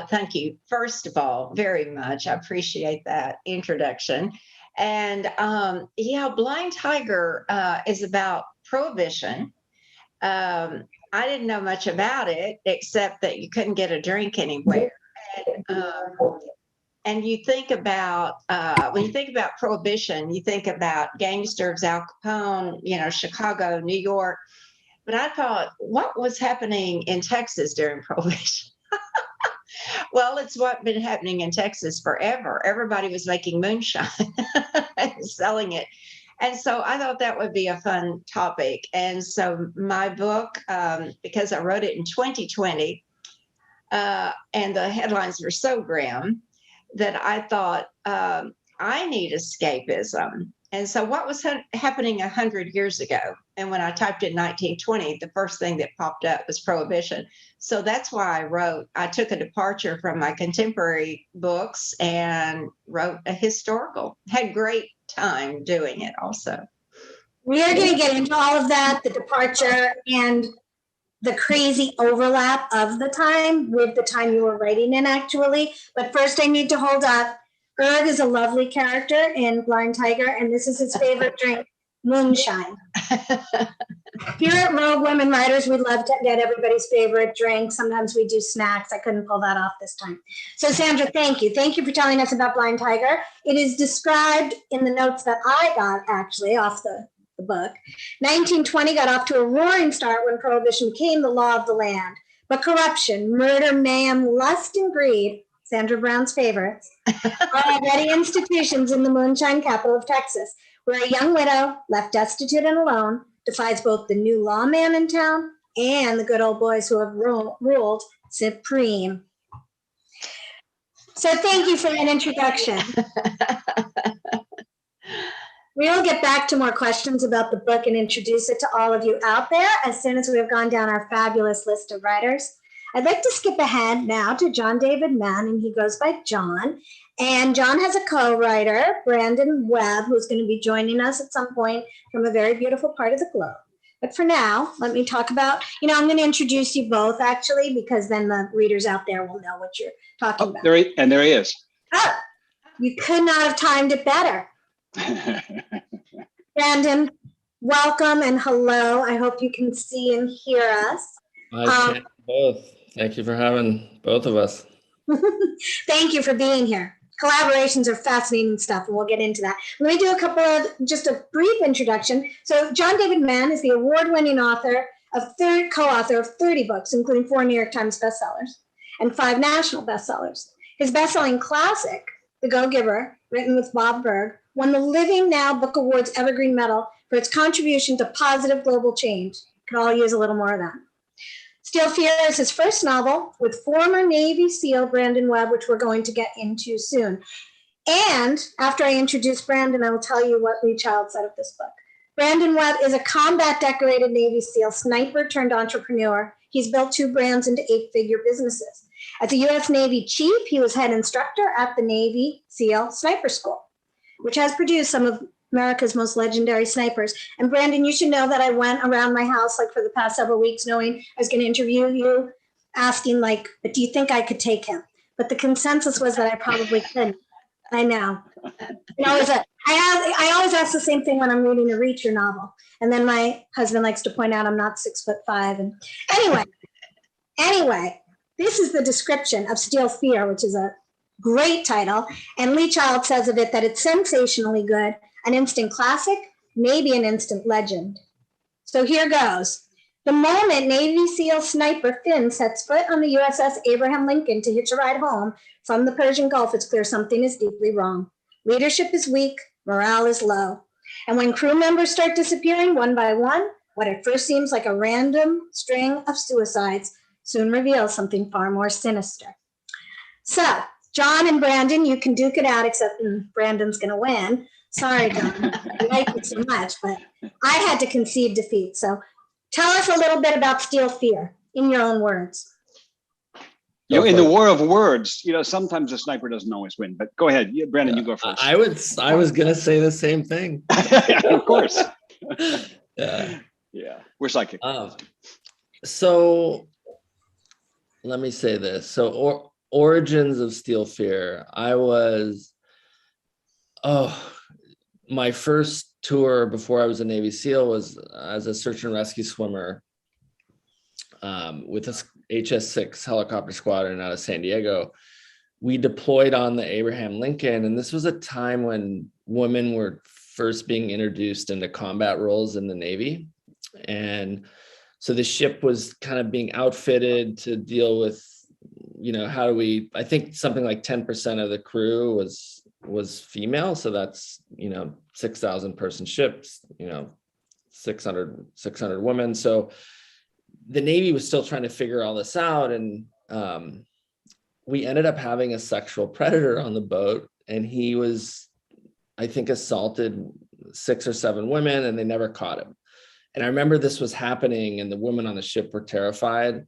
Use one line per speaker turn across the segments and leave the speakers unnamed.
thank you. First of all, very much. I appreciate that introduction. And yeah, Blind Tiger is about prohibition. I didn't know much about it except that you couldn't get a drink anywhere. And you think about when you think about prohibition, you think about gangsters, Al Capone, Chicago, New York. But I thought, what was happening in Texas during prohibition? Well, it's what been happening in Texas forever. Everybody was making moonshine and selling it. And so I thought that would be a fun topic. And so my book, because I wrote it in 2020, and the headlines were so grim that I thought, I need escapism. And so what was happening 100 years ago? And when I typed in 1920, the first thing that popped up was prohibition. So that's why I took a departure from my contemporary books and wrote a historical. Had great time doing it also.
We are going to get into all of that, the departure and the crazy overlap of the time with the time you were writing in, actually. But first I need to hold up. Erg is a lovely character in Blind Tiger, and this is his favorite drink, moonshine. Here at Rogue Women Writers, we love to get everybody's favorite drink. Sometimes we do snacks. I couldn't pull that off this time. So Sandra, thank you. Thank you for telling us about Blind Tiger. It is described in the notes that I got, actually, off the book. 1920 got off to a roaring start when Prohibition became the law of the land. But corruption, murder, mayhem, lust, and greed, Sandra Brown's favorites, are already institutions in the moonshine capital of Texas, where a young widow, left destitute and alone, defies both the new lawman in town and the good old boys who have ruled supreme. So thank you for that introduction. We will get back to more questions about the book and introduce it to all of you out there as soon as we have gone down our fabulous list of writers. I'd like to skip ahead now to John David Mann, and he goes by John. And John has a co-writer, Brandon Webb, who's going to be joining us at some point from a very beautiful part of the globe. But for now, let me talk about, I'm going to introduce you both, actually, because then the readers out there will know what you're talking about.
There he is.
Oh, you could not have timed it better. Brandon, welcome and hello. I hope you can see and hear us.
I can both. Thank you for having both of us.
Thank you for being here. Collaborations are fascinating stuff, and we'll get into that. Let me do just a brief introduction. So John David Mann is the award-winning co-author of 30 books, including 4 New York Times bestsellers and 5 national bestsellers. His best-selling classic, The Go-Giver, written with Bob Berg, won the Living Now Book Awards Evergreen Medal for its contribution to positive global change. Could all use a little more of that. Steel Fear is his first novel with former Navy SEAL Brandon Webb, which we're going to get into soon. And after I introduce Brandon, I will tell you what Lee Child said of this book. Brandon Webb is a combat decorated Navy SEAL sniper turned entrepreneur. He's built 2 brands into 8-figure businesses. As a U.S. Navy chief, he was head instructor at the Navy SEAL Sniper School, which has produced some of America's most legendary snipers. And Brandon, you should know that I went around my house for the past several weeks knowing I was going to interview you, asking but do you think I could take him? But the consensus was that I probably couldn't. I know. I always ask the same thing when I'm reading a Reacher novel. And then my husband likes to point out I'm not 6'5". And anyway, this is the description of Steel Fear, which is a great title. And Lee Child says of it that it's sensationally good, an instant classic, maybe an instant legend. So here goes. The moment Navy SEAL sniper Finn sets foot on the USS Abraham Lincoln to hitch a ride home from the Persian Gulf, it's clear something is deeply wrong. Leadership is weak, morale is low. And when crew members start disappearing one by one, what at first seems like a random string of suicides soon reveals something far more sinister. So, John and Brandon, you can duke it out, except Brandon's going to win. Sorry, John. I like you so much, but I had to concede defeat. So tell us a little bit about Steel Fear in your own words.
In the war of words, sometimes the sniper doesn't always win. But go ahead, Brandon. You go first.
I was gonna say the same thing.
Of course.
Yeah.
We're psychic.
So let me say this. So origins of Steel Fear, my first tour before I was a Navy SEAL was as a search and rescue swimmer with a HS-6 helicopter squadron out of San Diego. We deployed on the Abraham Lincoln, and this was a time when women were first being introduced into combat roles in the Navy. And so the ship was kind of being outfitted to deal with, I think something like 10% of the crew was female. So that's, 6,000 person ships, 600 women. So the Navy was still trying to figure all this out. And we ended up having a sexual predator on the boat, and he was, I think, assaulted 6 or 7 women, and they never caught him. And I remember this was happening, and the women on the ship were terrified,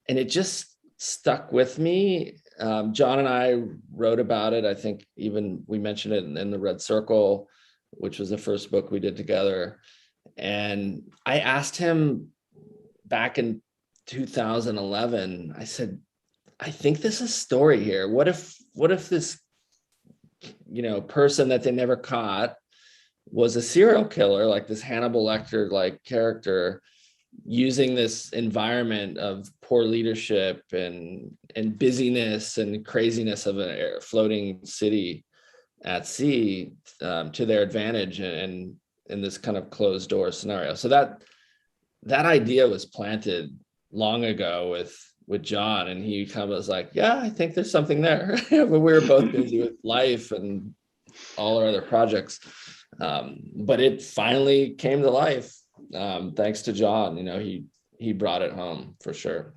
and it just stuck with me. John and I wrote about it. I think even we mentioned it in the Red Circle, which was the first book we did together. And I asked him back in 2011, I said, I think there's a story here. What if this, person that they never caught was a serial killer, like this Hannibal Lecter like character, using this environment of poor leadership and busyness and craziness of a floating city at sea to their advantage, and in this kind of closed door scenario. So that idea was planted long ago with John, and he kind of was like, yeah, I think there's something there. But we were both busy with life and all our other projects. But it finally came to life. Thanks to John, he brought it home for sure.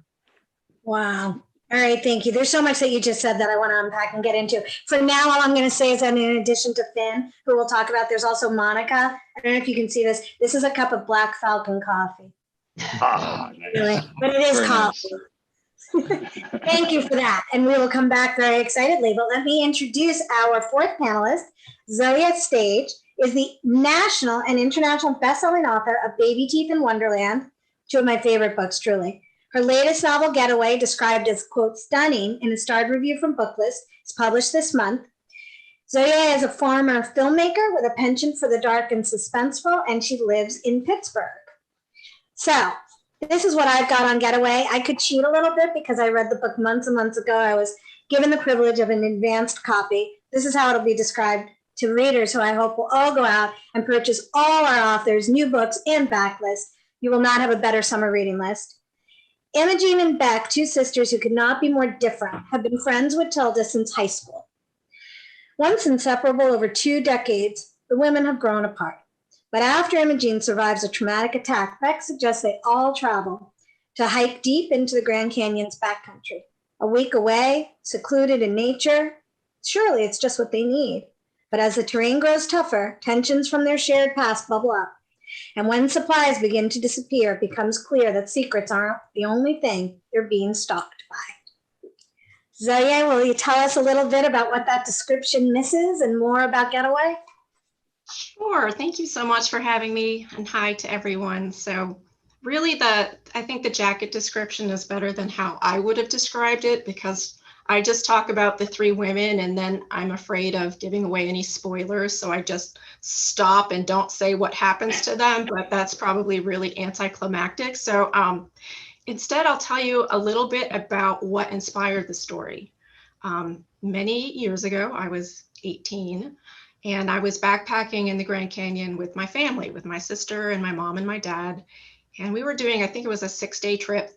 Wow. All right, thank you. There's so much that you just said that I want to unpack and get into. For now, all I'm going to say is that in addition to Finn, who we'll talk about, there's also Monica. I don't know if you can see this. This is a cup of Black Falcon coffee.
Ah, nice.
But it is
Very
coffee. Nice. Thank you for that. And we will come back very excitedly. But let me introduce our fourth panelist. Zoje Stage is the national and international best-selling author of Baby Teeth in Wonderland, 2 of my favorite books, truly. Her latest novel, Getaway, described as, quote, stunning in a starred review from Booklist, is published this month. Zoje is a former filmmaker with a penchant for the dark and suspenseful, and she lives in Pittsburgh. So this is what I've got on Getaway. I could cheat a little bit because I read the book months and months ago. I was given the privilege of an advanced copy. This is how it'll be described to readers, who I hope will all go out and purchase all our authors' new books and backlist. You will not have a better summer reading list. Imogene and Beck, 2 sisters who could not be more different, have been friends with Tilda since high school. Once inseparable over 2 decades, the women have grown apart. But after Imogene survives a traumatic attack, Beck suggests they all travel to hike deep into the Grand Canyon's backcountry. A week away, secluded in nature, surely it's just what they need. But as the terrain grows tougher, tensions from their shared past bubble up. And when supplies begin to disappear, it becomes clear that secrets aren't the only thing they're being stalked by. Zoje, will you tell us a little bit about what that description misses and more about Getaway?
Sure. Thank you so much for having me, and hi to everyone. So really I think the jacket description is better than how I would have described it, because I just talk about the 3 women and then I'm afraid of giving away any spoilers. So I just stop and don't say what happens to them, but that's probably really anticlimactic. So instead, I'll tell you a little bit about what inspired the story. Many years ago, I was 18 and I was backpacking in the Grand Canyon with my family, with my sister and my mom and my dad. And we were doing, I think it was a 6-day trip.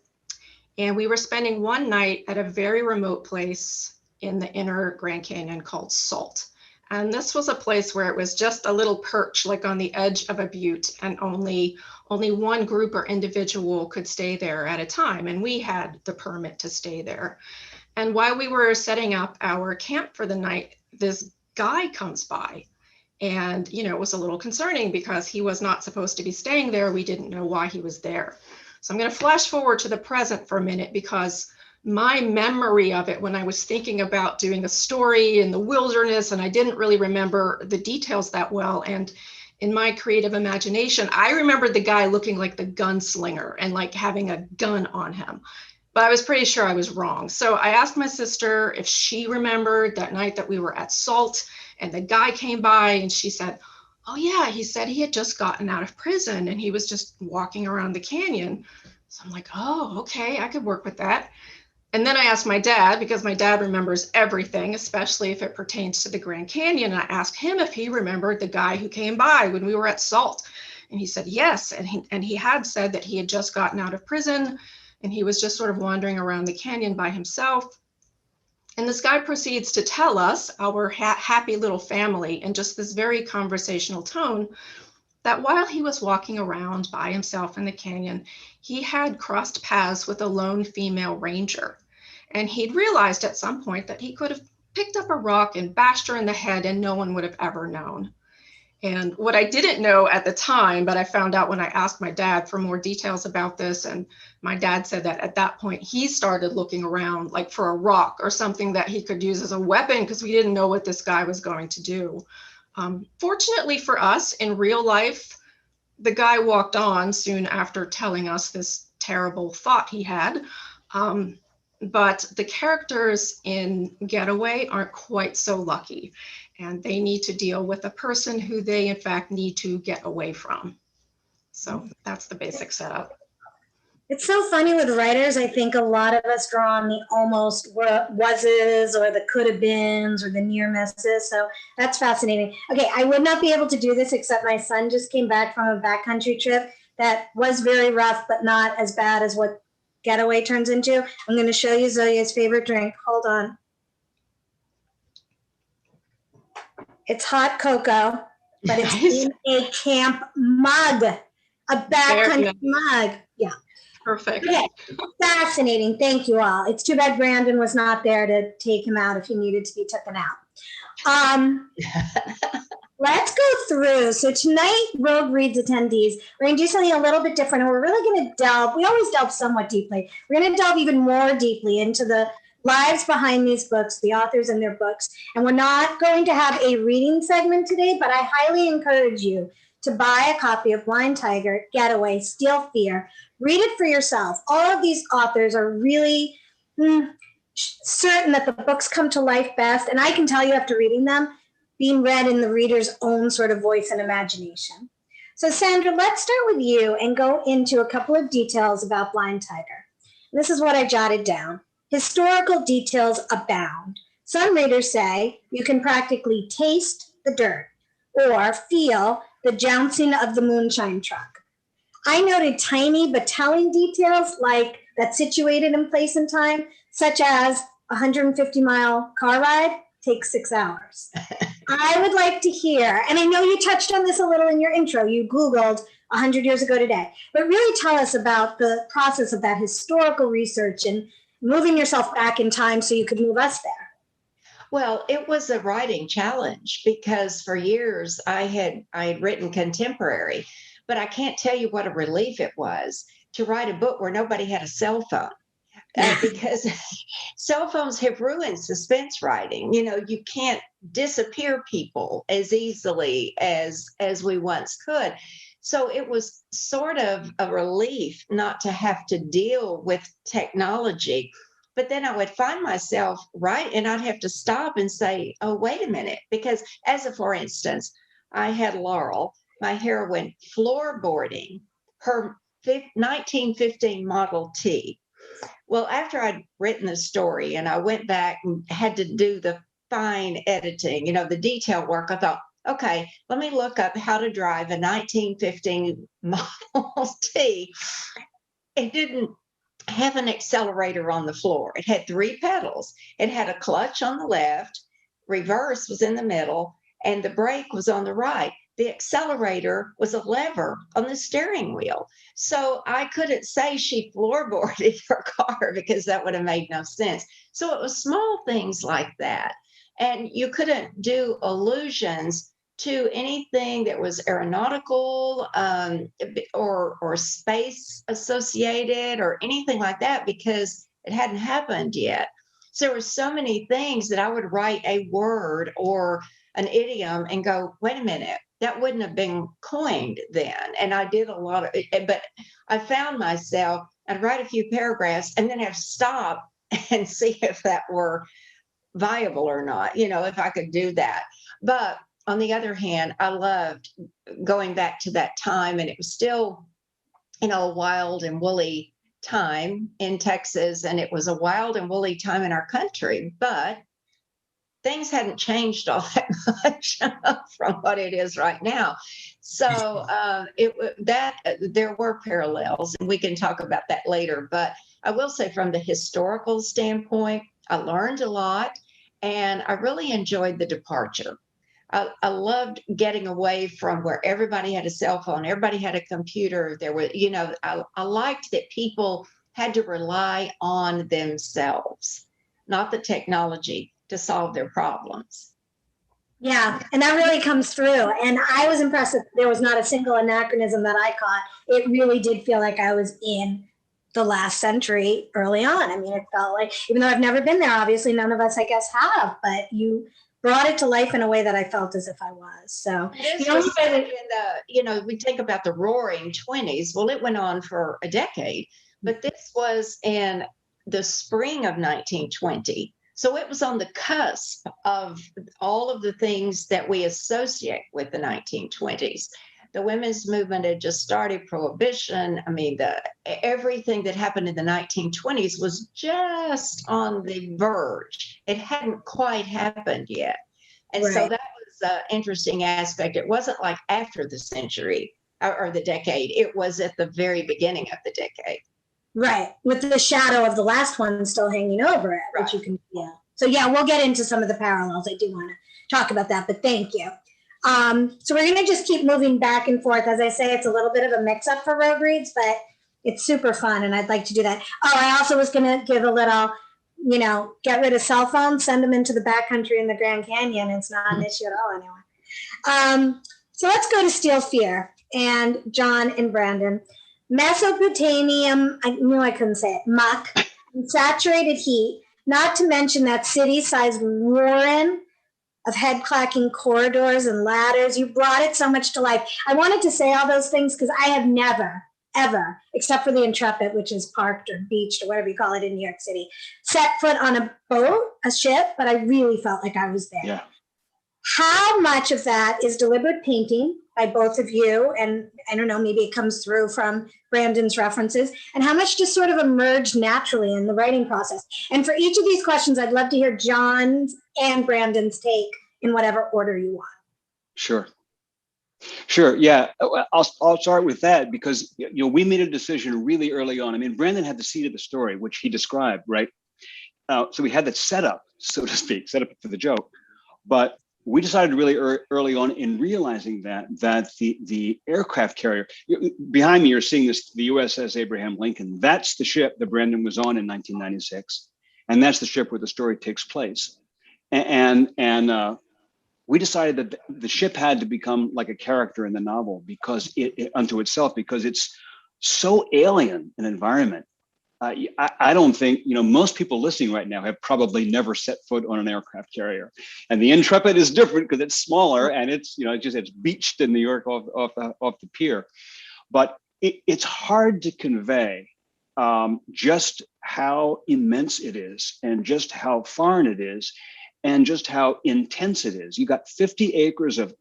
And we were spending one night at a very remote place in the inner Grand Canyon called Salt. And this was a place where it was just a little perch, like on the edge of a butte, and only one group or individual could stay there at a time. And we had the permit to stay there. And while we were setting up our camp for the night, this guy comes by. And, it was a little concerning because he was not supposed to be staying there. We didn't know why he was there. So I'm going to flash forward to the present for a minute, because my memory of it, when I was thinking about doing a story in the wilderness, and I didn't really remember the details that well. And in my creative imagination, I remembered the guy looking like the gunslinger and like having a gun on him. but I was pretty sure I was wrong. So I asked my sister if she remembered that night that we were at Salt and the guy came by, and she said, oh yeah, he said he had just gotten out of prison and he was just walking around the canyon. So I'm like, oh, okay, I could work with that. And then I asked my dad, because my dad remembers everything, especially if it pertains to the Grand Canyon. And I asked him if he remembered the guy who came by when we were at Salt. And he said yes. And he had said that he had just gotten out of prison and he was just sort of wandering around the canyon by himself. And this guy proceeds to tell us, our happy little family, in just this very conversational tone, that while he was walking around by himself in the canyon, he had crossed paths with a lone female ranger. And he'd realized at some point that he could have picked up a rock and bashed her in the head and no one would have ever known. And what I didn't know at the time, but I found out when I asked my dad for more details about this, and my dad said that at that point he started looking around like for a rock or something that he could use as a weapon, because we didn't know what this guy was going to do. Fortunately for us, in real life, the guy walked on soon after telling us this terrible thought he had. But the characters in Getaway aren't quite so lucky, and they need to deal with a person who they in fact need to get away from. So that's the basic setup.
It's so funny with writers. I think a lot of us draw on the almost wases or the could have beens or the near misses. So that's fascinating. Okay, I would not be able to do this except my son just came back from a backcountry trip that was very rough, but not as bad as what Getaway turns into. I'm going to show you Zoje's favorite drink. Hold on. It's hot cocoa, but it's
Nice.
in a camp mug, a backcountry mug. Yeah.
Perfect.
Okay. Fascinating. Thank you all. It's too bad Brandon was not there to take him out if he needed to be taken out. Let's go through. So tonight, Rogue Reads attendees, we're going to do something a little bit different. And we're really going to delve, we always delve somewhat deeply. We're going to delve even more deeply into the lives behind these books, the authors and their books. And we're not going to have a reading segment today, but I highly encourage you to buy a copy of Blind Tiger, Getaway, Steel Fear. Read it for yourself. All of these authors are really certain that the books come to life best. And I can tell you after reading them, being read in the reader's own sort of voice and imagination. So Sandra, let's start with you and go into a couple of details about Blind Tiger. This is what I jotted down. Historical details abound. Some readers say you can practically taste the dirt or feel the jouncing of the moonshine truck. I noted tiny but telling details like that situated in place and time, such as a 150-mile car ride takes 6 hours. I would like to hear, and I know you touched on this a little in your intro, you Googled 100 years ago today, but really tell us about the process of that historical research and moving yourself back in time so you could move us there.
Well, it was a writing challenge because for years I had written contemporary, but I can't tell you what a relief it was to write a book where nobody had a cell phone. Because cell phones have ruined suspense writing. You know, you can't disappear people as easily as we once could. So it was sort of a relief not to have to deal with technology. But then I would find myself and I'd have to stop and say, oh, wait a minute. Because for instance, I had Laurel, my heroine, floorboarding her 1915 Model T. Well, after I'd written the story and I went back and had to do the fine editing, the detail work, I thought, okay, let me look up how to drive a 1915 Model T. It didn't have an accelerator on the floor. It had 3 pedals. It had a clutch on the left, reverse was in the middle, and the brake was on the right. The accelerator was a lever on the steering wheel. So I couldn't say she floorboarded her car because that would have made no sense. So it was small things like that. And you couldn't do allusions to anything that was aeronautical or space associated or anything like that because it hadn't happened yet. So there were so many things that I would write a word or an idiom and go, wait a minute, that wouldn't have been coined then. And I did a lot of it, but I found myself I'd write a few paragraphs and then have to stop and see if that were viable or not, if I could do that. But on the other hand, I loved going back to that time, and it was still, a wild and woolly time in Texas, and it was a wild and woolly time in our country, but things hadn't changed all that much from what it is right now. So there were parallels, and we can talk about that later. But I will say, from the historical standpoint, I learned a lot, and I really enjoyed the departure. I loved getting away from where everybody had a cell phone, everybody had a computer. There were, I liked that people had to rely on themselves, not the technology, to solve their problems.
Yeah, and that really comes through. And I was impressed that there was not a single anachronism that I caught. It really did feel like I was in the last century early on. I mean, it felt like, even though I've never been there, obviously none of us, I guess, have, but you brought it to life in a way that I felt as if I was. So,
we think about the Roaring 20s. Well, it went on for a decade, but this was in the spring of 1920. So it was on the cusp of all of the things that we associate with the 1920s. The women's movement had just started, prohibition. I mean, everything that happened in the 1920s was just on the verge. It hadn't quite happened yet. And so that was an interesting aspect. It wasn't like after the century or the decade. It was at the very beginning of the decade.
Right. With the shadow of the last one still hanging over it, which you can, So we'll get into some of the parallels. I do want to talk about that, but thank you. So we're going to just keep moving back and forth. As I say, it's a little bit of a mix up for road reads, but it's super fun, and I'd like to do that. Oh, I also was going to give a little, get rid of cell phones, send them into the backcountry in the Grand Canyon. It's not an issue at all anyway. So let's go to Steel Fear and John and Brandon. Mesopotamian, I knew I couldn't say it, muck, and saturated heat, not to mention that city-sized warren of head-clacking corridors and ladders. You brought it so much to life. I wanted to say all those things because I have never, ever, except for the Intrepid, which is parked or beached or whatever you call it in New York City, set foot on a boat, a ship, but I really felt like I was there.
Yeah.
How much of that is deliberate painting by both of you? And I don't know, maybe it comes through from Brandon's references, and how much just sort of emerged naturally in the writing process? And for each of these questions, I'd love to hear John's and Brandon's take in whatever order you want.
Sure. Yeah. I'll start with that because, we made a decision really early on. I mean, Brandon had the seed of the story, which he described, right? So we had that set up, so to speak, set up for the joke. But we decided really early on in realizing that the aircraft carrier behind me, you're seeing this, the USS Abraham Lincoln. That's the ship that Brandon was on in 1996, and that's the ship where the story takes place. And we decided that the ship had to become like a character in the novel because it unto itself, because it's so alien an environment. I don't think, most people listening right now have probably never set foot on an aircraft carrier. And the Intrepid is different because it's smaller and it's, it's beached in New York off the pier. But it's hard to convey just how immense it is and just how foreign it is and just how intense it is. You got 50 acres of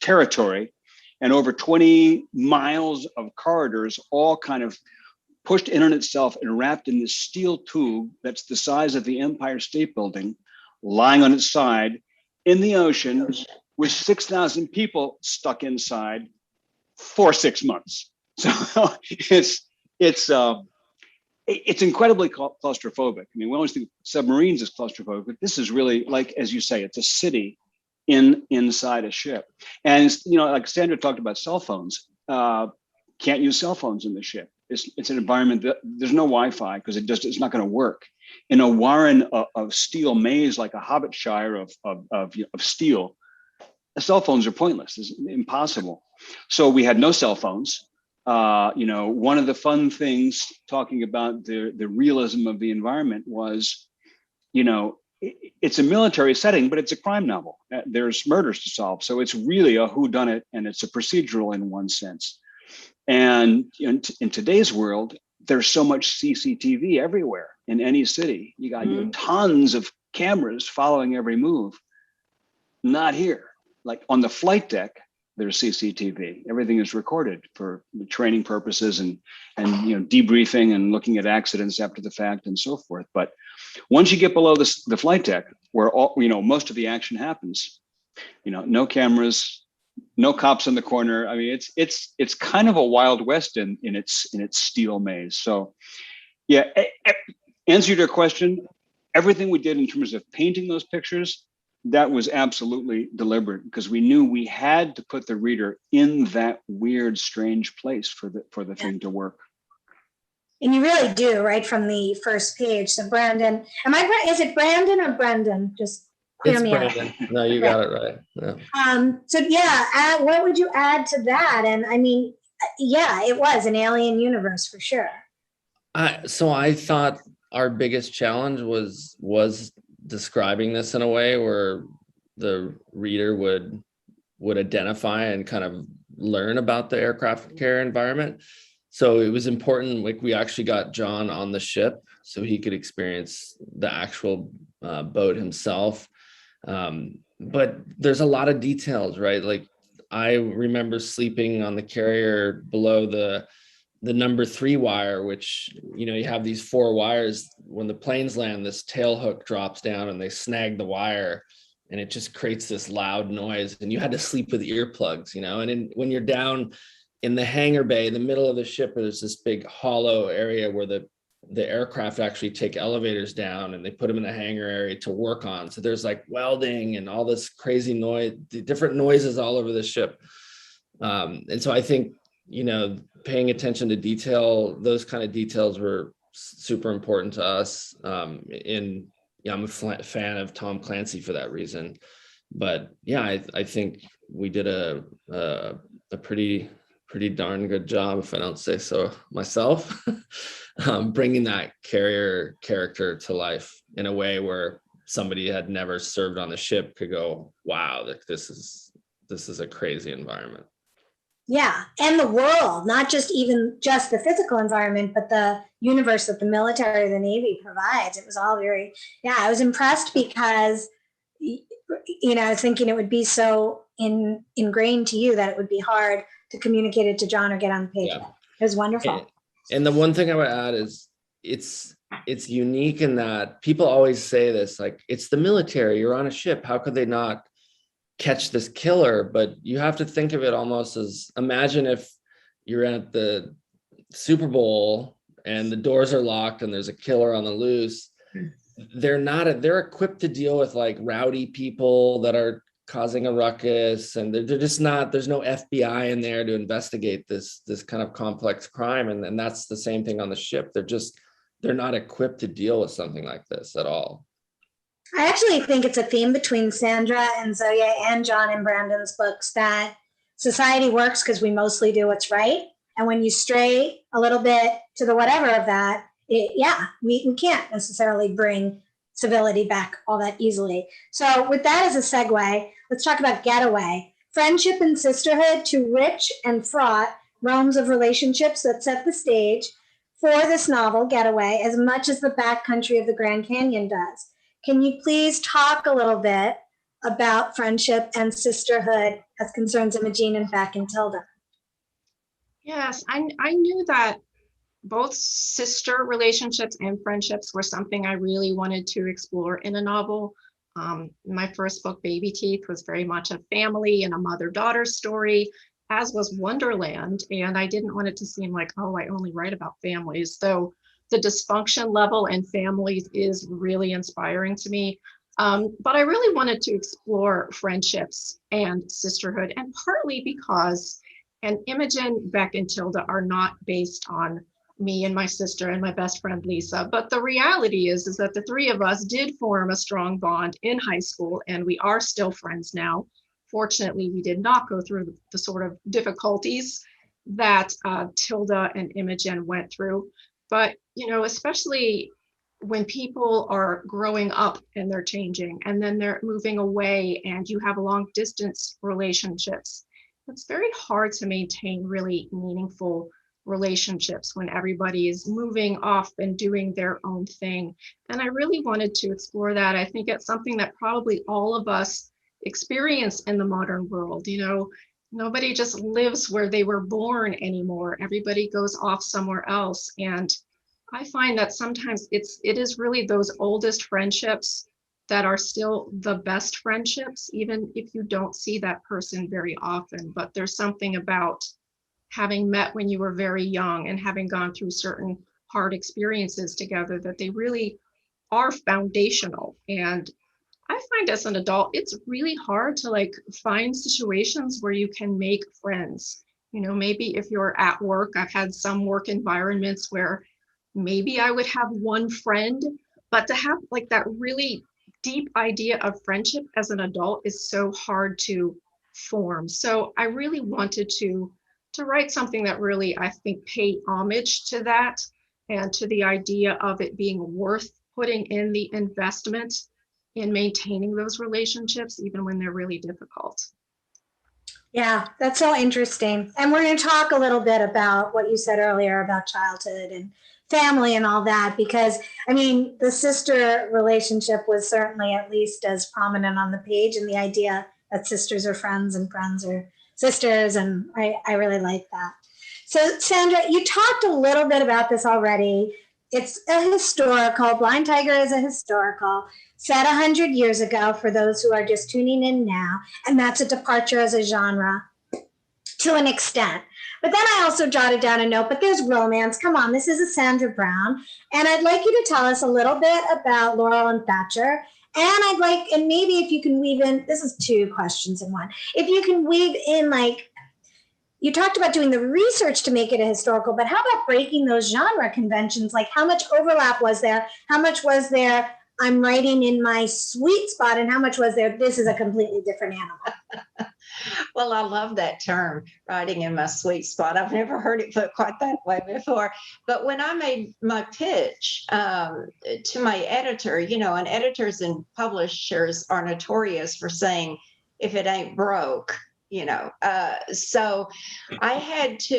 territory and over 20 miles of corridors, all kind of pushed in on itself and wrapped in this steel tube that's the size of the Empire State Building, lying on its side in the ocean with 6,000 people stuck inside for 6 months. So it's incredibly claustrophobic. I mean, we always think submarines is claustrophobic, but this is really, like, as you say, it's a city inside a ship. And, like Sandra talked about cell phones, can't use cell phones in the ship. It's an environment that there's no Wi-Fi because it's not going to work. In a warren of steel maze, like a hobbit shire of steel, the cell phones are pointless. It's impossible. So we had no cell phones. One of the fun things talking about the realism of the environment was, it's a military setting, but it's a crime novel. There's murders to solve. So it's really a whodunit, and it's a procedural in one sense. And in today's world, there's so much CCTV everywhere in any city. You got tons of cameras following every move. Not here. Like on the flight deck, there's CCTV. Everything is recorded for training purposes and debriefing and looking at accidents after the fact and so forth. But once you get below the flight deck, where most of the action happens, no cameras, no cops in the corner. I mean, it's kind of a Wild West in its steel maze. So, yeah, answer to your question, everything we did in terms of painting those pictures, that was absolutely deliberate, because we knew we had to put the reader in that weird, strange place for the thing to work.
And you really do, right from the first page. So Brandon, is it Brandon or Brendan? Just clear me out.
No, you got it right. Yeah.
What would you add to that? And I mean, yeah, it was an alien universe for sure.
So I thought our biggest challenge was describing this in a way where the reader would identify and kind of learn about the aircraft carrier environment. So it was important, like we actually got John on the ship so he could experience the actual boat himself. But there's a lot of details, right? Like I remember sleeping on the carrier below the number 3 wire, which, you have these 4 wires. When the planes land, this tail hook drops down and they snag the wire and it just creates this loud noise. And you had to sleep with earplugs, and when you're down in the hangar bay, in the middle of the ship, there's this big hollow area where the aircraft actually take elevators down and they put them in the hangar area to work on. So there's like welding and all this crazy noise, different noises all over the ship. And so I think, paying attention to detail, those kind of details were super important to us. I'm a fan of Tom Clancy for that reason. But yeah, I think we did a pretty darn good job, if I don't say so myself, bringing that carrier character to life in a way where somebody had never served on the ship could go, wow, this is a crazy environment.
Yeah, and the world, not just the physical environment, but the universe that the military, the Navy provides. It was all I was impressed because, I was thinking it would be so ingrained to you that it would be hard to communicate it to John or get on the page. Yeah. It was wonderful.
And the one thing I would add is it's unique in that people always say this, like, it's the military, you're on a ship, how could they not catch this killer? But you have to think of it almost as, imagine if you're at the Super Bowl and the doors are locked and there's a killer on the loose. They're equipped to deal with like rowdy people that are causing a ruckus, and they're just not, there's no FBI in there to investigate this kind of complex crime. And that's the same thing on the ship. They're not equipped to deal with something like this at all.
I actually think it's a theme between Sandra and Zoje and John and Brandon's books that society works because we mostly do what's right. And when you stray a little bit to the whatever of that, we can't necessarily bring civility back all that easily. So with that as a segue, let's talk about Getaway. Friendship and sisterhood, two rich and fraught realms of relationships that set the stage for this novel, Getaway, as much as the backcountry of the Grand Canyon does. Can you please talk a little bit about friendship and sisterhood as concerns Imogene and Beck and Tilda?
Yes, I knew that both sister relationships and friendships were something I really wanted to explore in a novel. My first book, Baby Teeth, was very much a family and a mother-daughter story, as was Wonderland. And I didn't want it to seem like, oh, I only write about families. So the dysfunction level in families is really inspiring to me. But I really wanted to explore friendships and sisterhood, and partly because, and Imogen, Beck, and Tilda are not based on me and my sister and my best friend Lisa, but the reality is that the three of us did form a strong bond in high school, and we are still friends now. Fortunately, we did not go through the sort of difficulties that Tilda and Imogen went through. But, especially when people are growing up and they're changing and then they're moving away and you have long distance relationships, it's very hard to maintain really meaningful relationships when everybody is moving off and doing their own thing. And I really wanted to explore that. I think it's something that probably all of us experience in the modern world. You know, nobody just lives where they were born anymore. Everybody goes off somewhere else. And I find that sometimes it is really those oldest friendships that are still the best friendships, even if you don't see that person very often. But there's something about having met when you were very young and having gone through certain hard experiences together that they really are foundational. And I find as an adult, it's really hard to like find situations where you can make friends. You know, maybe if you're at work, I've had some work environments where maybe I would have one friend, but to have like that really deep idea of friendship as an adult is so hard to form. So I really wanted to write something that really, I think, paid homage to that and to the idea of it being worth putting in the investment in maintaining those relationships, even when they're really difficult.
Yeah, that's so interesting. And we're going to talk a little bit about what you said earlier about childhood and family and all that, because I mean, the sister relationship was certainly at least as prominent on the page, and the idea that sisters are friends and friends are sisters. And I really like that. So Sandra, you talked a little bit about this already. It's a historical, Blind Tiger is a historical, set 100 years ago for those who are just tuning in now. And that's a departure as a genre to an extent. But then I also jotted down a note, but there's romance. Come on, this is a Sandra Brown. And I'd like you to tell us a little bit about Laurel and Thatcher. And I'd like, and maybe if you can weave in, this is two questions in one. If you can weave in, like, you talked about doing the research to make it a historical, but how about breaking those genre conventions? Like, how much overlap was there? How much was there, I'm writing in my sweet spot, and how much was there, this is a completely different animal?
Well, I love that term, writing in my sweet spot. I've never heard it put quite that way before. But when I made my pitch to my editor, you know, and editors and publishers are notorious for saying, if it ain't broke, you know. So I had to,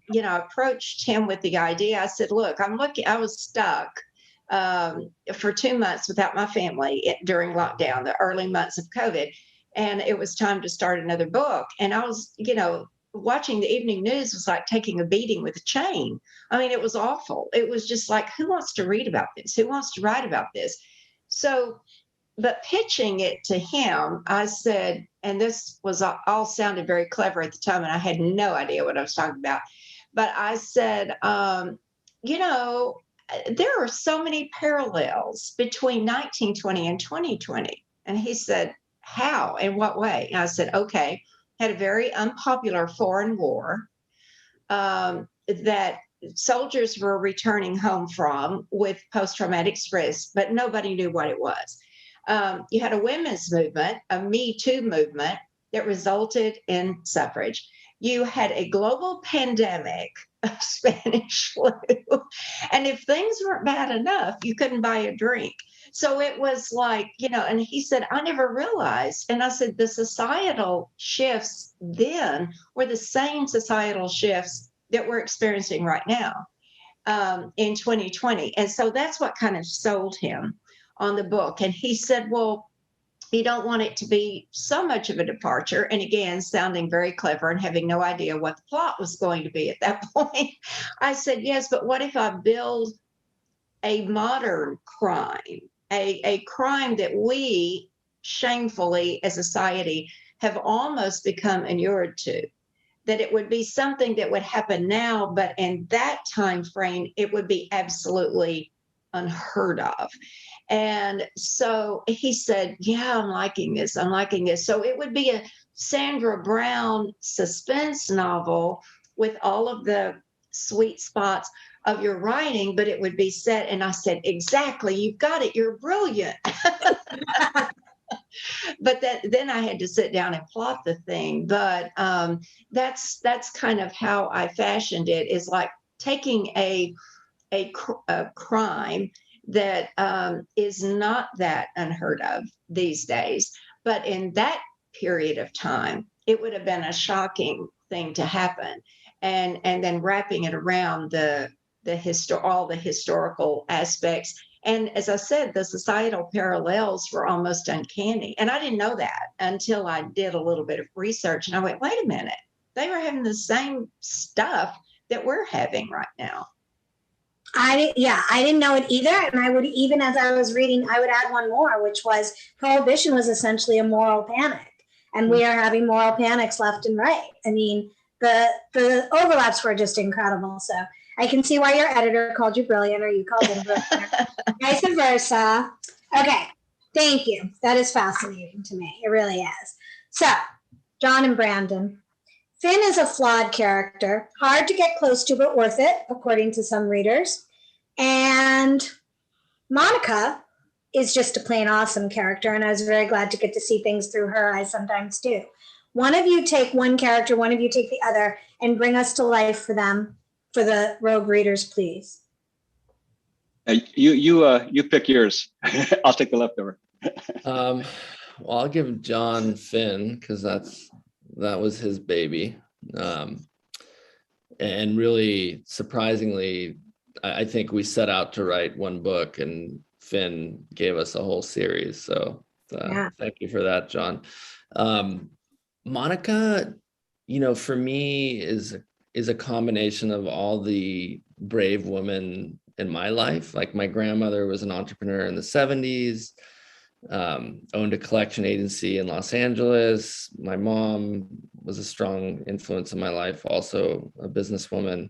you know, approach him with the idea. I said, look, I was stuck for 2 months without my family during lockdown, the early months of COVID. And it was time to start another book. And I was, you know, watching the evening news was like taking a beating with a chain. I mean, it was awful. It was just like, who wants to read about this? Who wants to write about this? So, but pitching it to him, I said, and this was all sounded very clever at the time, and I had no idea what I was talking about. But I said, you know, there are so many parallels between 1920 and 2020. And he said, how? In what way? And I said, okay, had a very unpopular foreign war that soldiers were returning home from with post-traumatic stress, but nobody knew what it was. You had a women's movement, a Me Too movement that resulted in suffrage. You had a global pandemic of Spanish flu. And if things weren't bad enough, you couldn't buy a drink. So it was like, you know, and he said, I never realized. And I said, the societal shifts then were the same societal shifts that we're experiencing right now in 2020. And so that's what kind of sold him on the book. And he said, well, you don't want it to be so much of a departure. And again, sounding very clever and having no idea what the plot was going to be at that point. I said, yes, but what if I build a modern crime, a crime that we shamefully as a society have almost become inured to, that it would be something that would happen now, but in that time frame, it would be absolutely unheard of. And so he said, yeah, I'm liking this. I'm liking this. So it would be a Sandra Brown suspense novel with all of the sweet spots of your writing, but it would be set. And I said, exactly, you've got it. You're brilliant. But then I had to sit down and plot the thing. But that's kind of how I fashioned it, is like taking a crime that is not that unheard of these days. But in that period of time, it would have been a shocking thing to happen. and then wrapping it around all the historical aspects. And as I said, the societal parallels were almost uncanny. And I didn't know that until I did a little bit of research. And I went, wait a minute, they were having the same stuff that we're having right now.
I didn't know it either. And I would, even as I was reading, I would add one more, which was prohibition was essentially a moral panic. And we are having moral panics left and right. I mean, the overlaps were just incredible. So I can see why your editor called you brilliant, or you called him brilliant, vice versa. Okay, thank you. That is fascinating to me. It really is. So, John and Brandon. Finn is a flawed character, hard to get close to, but worth it, according to some readers. And Monica is just a plain awesome character, and I was very glad to get to see things through her eyes sometimes too. One of you take one character, one of you take the other, and bring us to life for them, for the rogue readers, please.
You pick yours. I'll take the leftover.
Well, I'll give John Finn because that was his baby. And really surprisingly, I think we set out to write one book and Finn gave us a whole series. So Thank you for that, John. Monica, for me is a combination of all the brave women in my life. Like my grandmother was an entrepreneur in the 70s, owned a collection agency in Los Angeles. My mom was a strong influence in my life, also a businesswoman.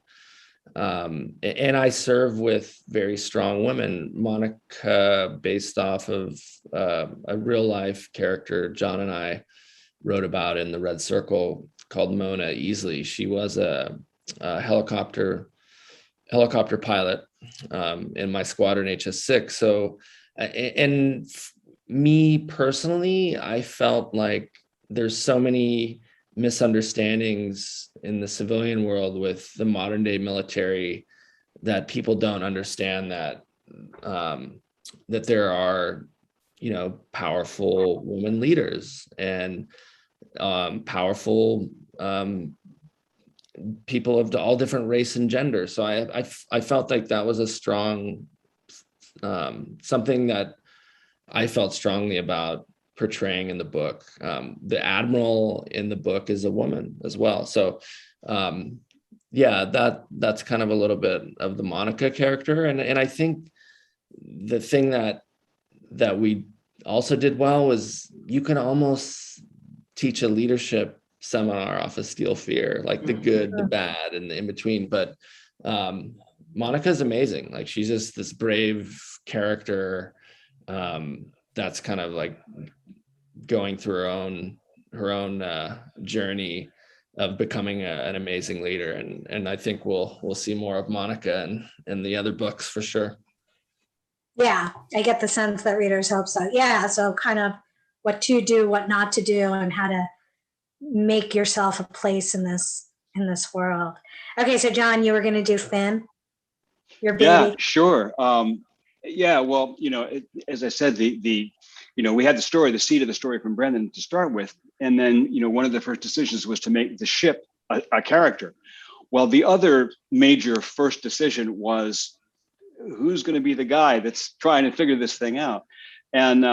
And I serve with very strong women. Monica, based off of a real life character John and I wrote about in the Red Circle called Mona Easley. She was a helicopter pilot in my squadron HS6. So, and me personally, I felt like there's so many misunderstandings in the civilian world with the modern day military that people don't understand that there are, powerful women leaders and powerful people of all different race and gender. So I felt like that was a strong something that I felt strongly about portraying in the book. The admiral in the book is a woman as well. So that's kind of a little bit of the Monica character. And I think the thing that we also did well was you can almost teach a leadership seminar off of Steel Fear, like the good, the bad, and the in between. But Monica's amazing. Like she's just this brave character that's kind of like going through her own journey of becoming an amazing leader. And I think we'll see more of Monica in the other books for sure.
Yeah, I get the sense that readers hope so. Yeah, so kind of what to do, what not to do, and how to make yourself a place in this world. Okay, so John, you were going to do Finn, your baby.
Yeah, sure. Well, as I said, we had the seed of the story from Brandon to start with, and then one of the first decisions was to make the ship a character. Well, the other major first decision was who's going to be the guy that's trying to figure this thing out, and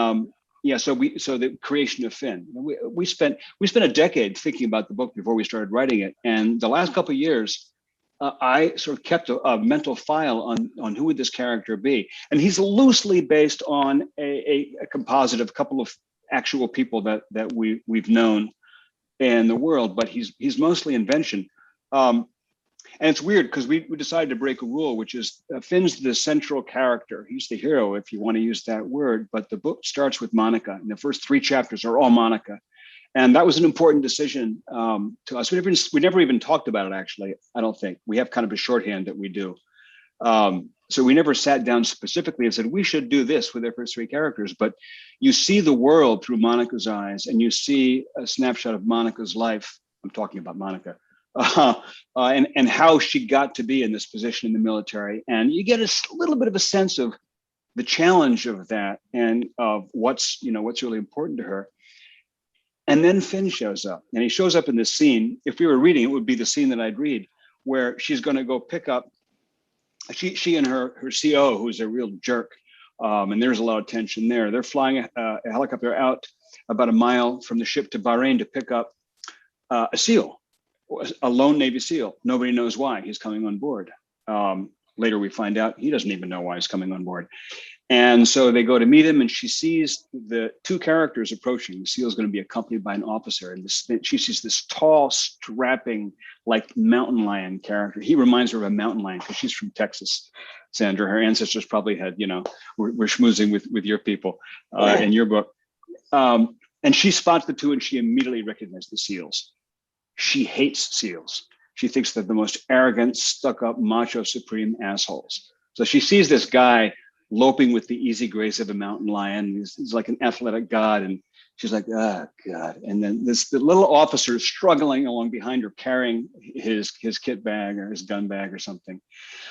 so the creation of Finn. We spent a decade thinking about the book before we started writing it, and the last couple of years, I sort of kept a mental file on who would this character be, and he's loosely based on a composite of a couple of actual people that we've known in the world, but he's mostly invention. And it's weird because we decided to break a rule, which is Finn's the central character. He's the hero, if you want to use that word. But the book starts with Monica, and the first 3 chapters are all Monica. And that was an important decision to us. We never even talked about it, actually. I don't think. We have kind of a shorthand that we do. So we never sat down specifically and said, we should do this with our first 3 characters. But you see the world through Monica's eyes, and you see a snapshot of Monica's life. I'm talking about Monica. And how she got to be in this position in the military. And you get a little bit of a sense of the challenge of that and of what's really important to her. And then Finn shows up, and he shows up in this scene. If we were reading, it would be the scene that I'd read, where she's going to go pick up, she and her CO, who's a real jerk, and there's a lot of tension there. They're flying a helicopter out about a mile from the ship to Bahrain to pick up a SEAL, a lone Navy SEAL. Nobody knows why he's coming on board. Later we find out he doesn't even know why he's coming on board. And so they go to meet him, and she sees the two characters approaching. The SEAL is going to be accompanied by an officer, and she sees this tall, strapping, like mountain lion character. He reminds her of a mountain lion because she's from Texas, Sandra. Her ancestors probably had, we're schmoozing with your people in your book. And she spots the two, and she immediately recognizes the SEALs. She hates SEALs. She thinks they're the most arrogant, stuck-up, macho, supreme assholes. So she sees this guy loping with the easy grace of a mountain lion. He's like an athletic god, and she's like, oh God. And then the little officer is struggling along behind her, carrying his kit bag or his gun bag or something.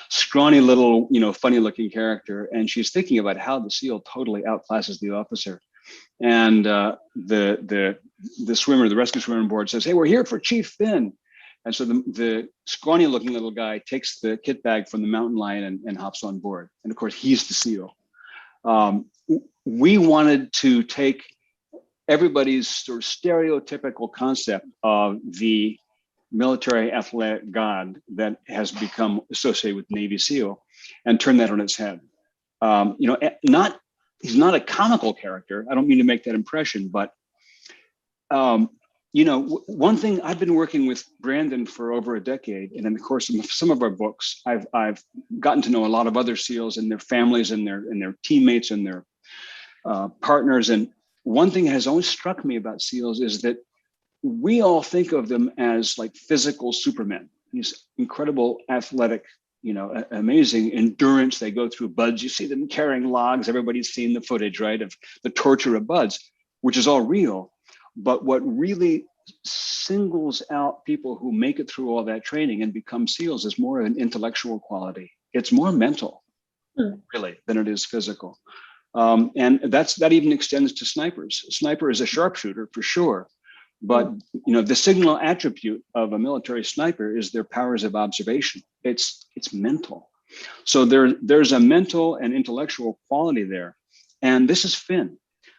Scrawny little, funny looking character. And she's thinking about how the SEAL totally outclasses the officer. And the swimmer, the rescue swimmer on board says, hey, we're here for Chief Finn. And so the scrawny looking little guy takes the kit bag from the mountain lion and hops on board. And of course, he's the SEAL. We wanted to take everybody's sort of stereotypical concept of the military athletic god that has become associated with Navy SEAL and turn that on its head. He's not a comical character. I don't mean to make that impression, but one thing, I've been working with Brandon for over a decade, and in the course of some of our books, I've gotten to know a lot of other SEALs and their families and their teammates and their partners. And one thing that has always struck me about SEALs is that we all think of them as like physical supermen, these incredible athletic, amazing endurance. They go through buds. You see them carrying logs. Everybody's seen the footage, right, of the torture of buds, which is all real. But what really singles out people who make it through all that training and become SEALs is more of an intellectual quality. It's more mental, really, than it is physical. And that even extends to snipers. A sniper is a sharpshooter for sure. But the signal attribute of a military sniper is their powers of observation. It's mental. So there's a mental and intellectual quality there. And this is Finn.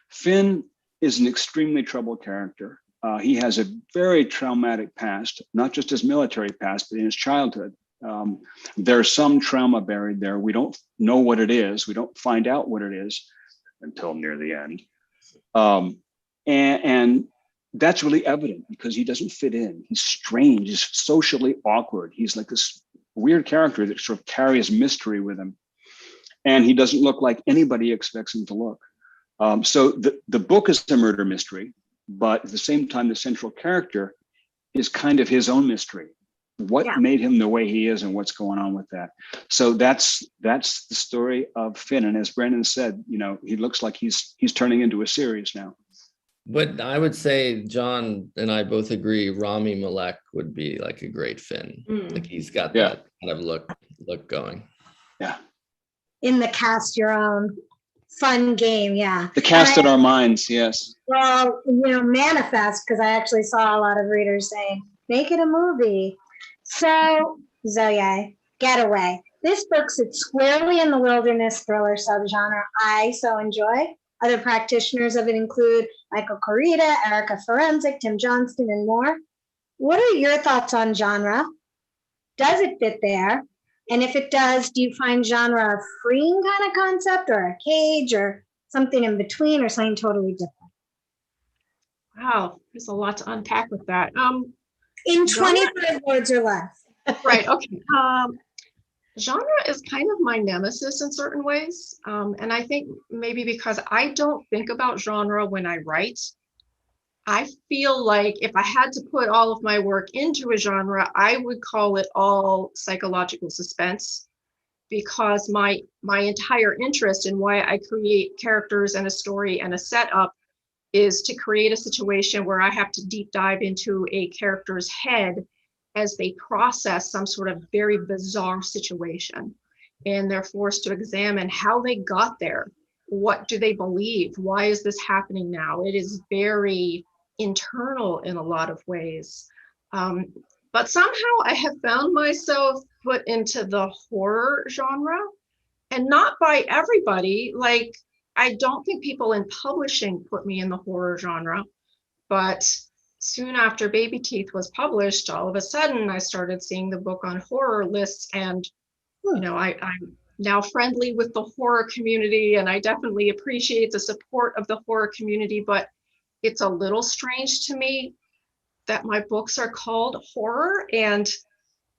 Finn is an extremely troubled character. He has a very traumatic past, not just his military past, but in his childhood. There's some trauma buried there. We don't know what it is. We don't find out what it is until near the end. And that's really evident because he doesn't fit in. He's strange. He's socially awkward. He's like this weird character that sort of carries mystery with him. And he doesn't look like anybody expects him to look. So the book is a murder mystery, but at the same time, the central character is kind of his own mystery. What made him the way he is and what's going on with that. So that's the story of Finn. And as Brandon said, he looks like he's turning into a series now.
But I would say John and I both agree Rami Malek would be like a great Finn. Like he's got that kind of look going. Yeah.
In the cast your own fun game, yeah.
The cast in our minds, yes.
Well, manifest, because I actually saw a lot of readers saying, make it a movie. So, Zoje, Getaway. This book sits squarely in the wilderness thriller subgenre I so enjoy. Other practitioners of it include Michael Corita, Erica Forensic, Tim Johnston, and more. What are your thoughts on genre? Does it fit there? And if it does, do you find genre a freeing kind of concept or a cage or something in between or something totally different?
Wow, there's a lot to unpack with that.
In 25 words or less.
Right, okay. Genre is kind of my nemesis in certain ways. And I think maybe because I don't think about genre when I write, I feel like if I had to put all of my work into a genre, I would call it all psychological suspense, because my entire interest in why I create characters and a story and a setup is to create a situation where I have to deep dive into a character's head as they process some sort of very bizarre situation. And they're forced to examine how they got there. What do they believe? Why is this happening now? It is very internal in a lot of ways. But somehow I have found myself put into the horror genre, and not by everybody. Like, I don't think people in publishing put me in the horror genre, but soon after Baby Teeth was published, all of a sudden I started seeing the book on horror lists, and I'm now friendly with the horror community, and I definitely appreciate the support of the horror community, but it's a little strange to me that my books are called horror. And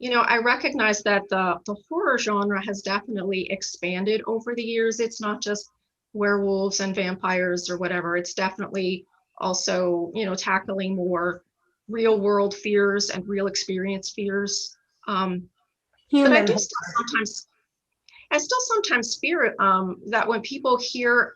I recognize that the horror genre has definitely expanded over the years. It's not just werewolves and vampires or whatever. It's definitely also, tackling more real world fears and real experience fears. But
Human.
I still sometimes fear that when people hear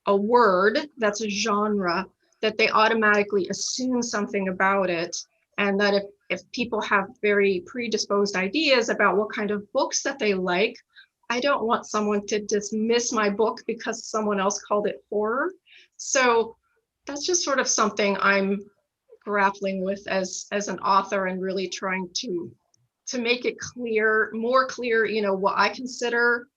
a word that's a genre, that they automatically assume something about it, and that if people have very predisposed ideas about what kind of books that they like, I don't want someone to dismiss my book because someone else called it horror. So that's just sort of something I'm grappling with as an author, and really trying to make it more clear, what I consider,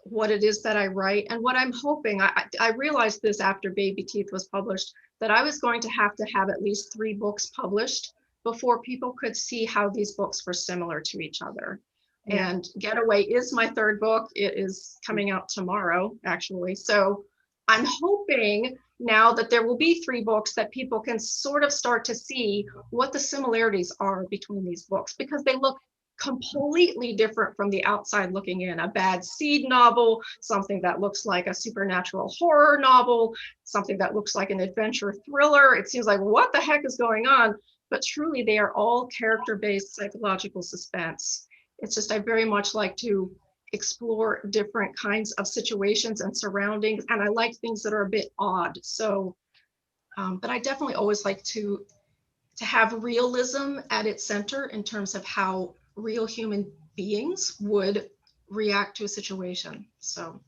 what it is that I write, and what I'm hoping. I realized this after Baby Teeth was published, that I was going to have at least 3 books published before people could see how these books were similar to each other.
Yeah.
And Getaway is my 3rd book. It is coming out tomorrow, actually. So I'm hoping now that there will be 3 books that people can sort of start to see what the similarities are between these books, because they look completely different from the outside looking in. A bad seed novel, something that looks like a supernatural horror novel, something that looks like an adventure thriller. It seems like, what the heck is going on? But truly, they are all character-based psychological suspense. It's just, I very much like to explore different kinds of situations and surroundings, and I like things that are a bit odd. So, but I definitely always like to have realism at its center in terms of how real human beings would react to a situation. So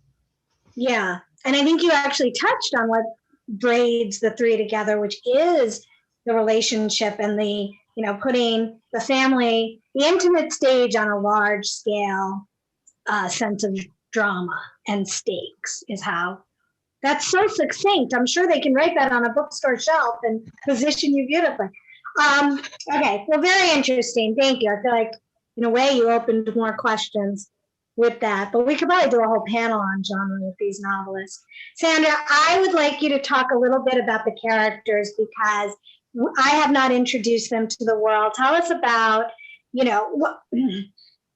Yeah. And I think you actually touched on what braids the 3 together, which is the relationship and the, putting the family, the intimate stage on a large scale sense of drama and stakes is how. That's so succinct. I'm sure they can write that on a bookstore shelf and position you beautifully. Okay, well, very interesting. Thank you. I feel like, in a way, you opened more questions with that, but we could probably do a whole panel on genre with these novelists. Sandra, I would like you to talk a little bit about the characters, because I have not introduced them to the world. Tell us about, we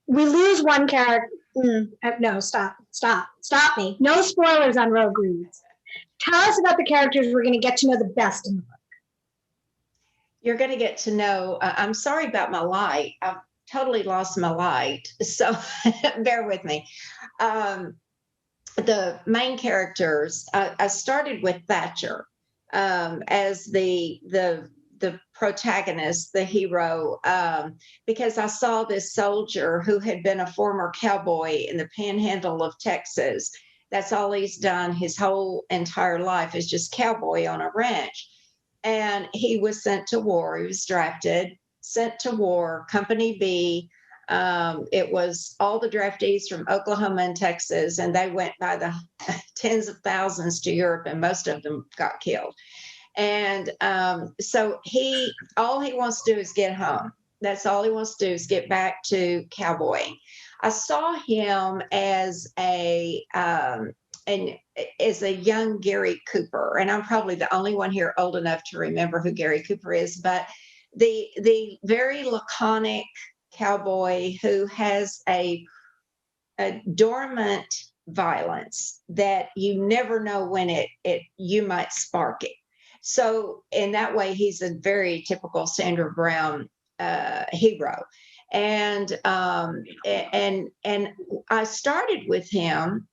lose one character. No, stop me. No spoilers on Rogue Reads. Tell us about the characters we're going to get to know the best in the book.
You're going to get to know, I'm sorry about my light. I've totally lost my light, so bear with me. The main characters, I started with Thatcher as the protagonist, the hero, because I saw this soldier who had been a former cowboy in the panhandle of Texas. That's all he's done his whole entire life, is just cowboy on a ranch. And he was sent to war. He was drafted, sent to war, Company B. It was all the draftees from Oklahoma and Texas, and they went by the tens of thousands to Europe, and most of them got killed. And so all he wants to do is get home. That's all he wants to do, is get back to cowboying. I saw him as a young Gary Cooper, and I'm probably the only one here old enough to remember who Gary Cooper is, but the very laconic cowboy who has a dormant violence that you never know when you might spark it. So in that way, he's a very typical Sandra Brown hero. And I started with him,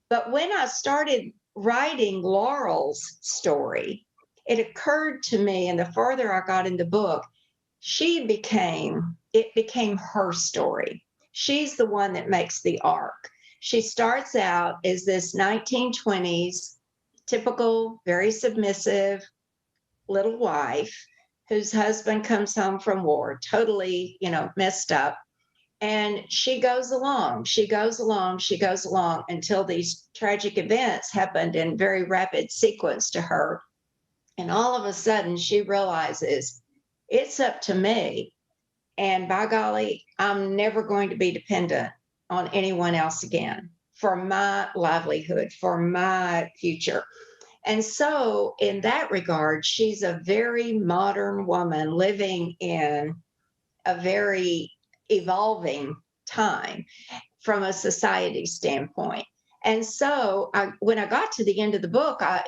but when I started writing Laurel's story, it occurred to me, and the further I got in the book, it became her story. She's the one that makes the arc. She starts out as this 1920s typical, very submissive little wife whose husband comes home from war, totally, messed up. And she goes along, she goes along, she goes along until these tragic events happened in very rapid sequence to her. And all of a sudden, she realizes it's up to me. And by golly, I'm never going to be dependent on anyone else again for my livelihood, for my future. And so, in that regard, she's a very modern woman living in a very evolving time from a society standpoint. And so, when I got to the end of the book, I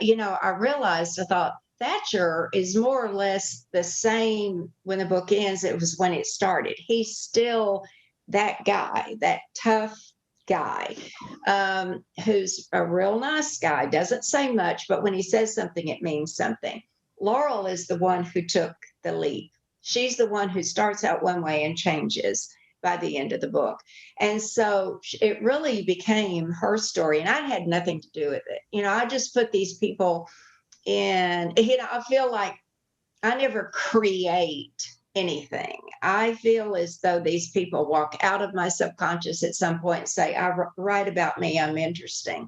realized, I thought, Thatcher is more or less the same when the book ends. It was when it started. He's still that guy, that tough guy, who's a real nice guy, doesn't say much, but when he says something, it means something. Laurel is the one who took the leap. She's the one who starts out one way and changes by the end of the book. And so it really became her story, and I had nothing to do with it. I just put these people in, I feel like I never create anything. I feel as though these people walk out of my subconscious at some point and say, I write about me, I'm interesting.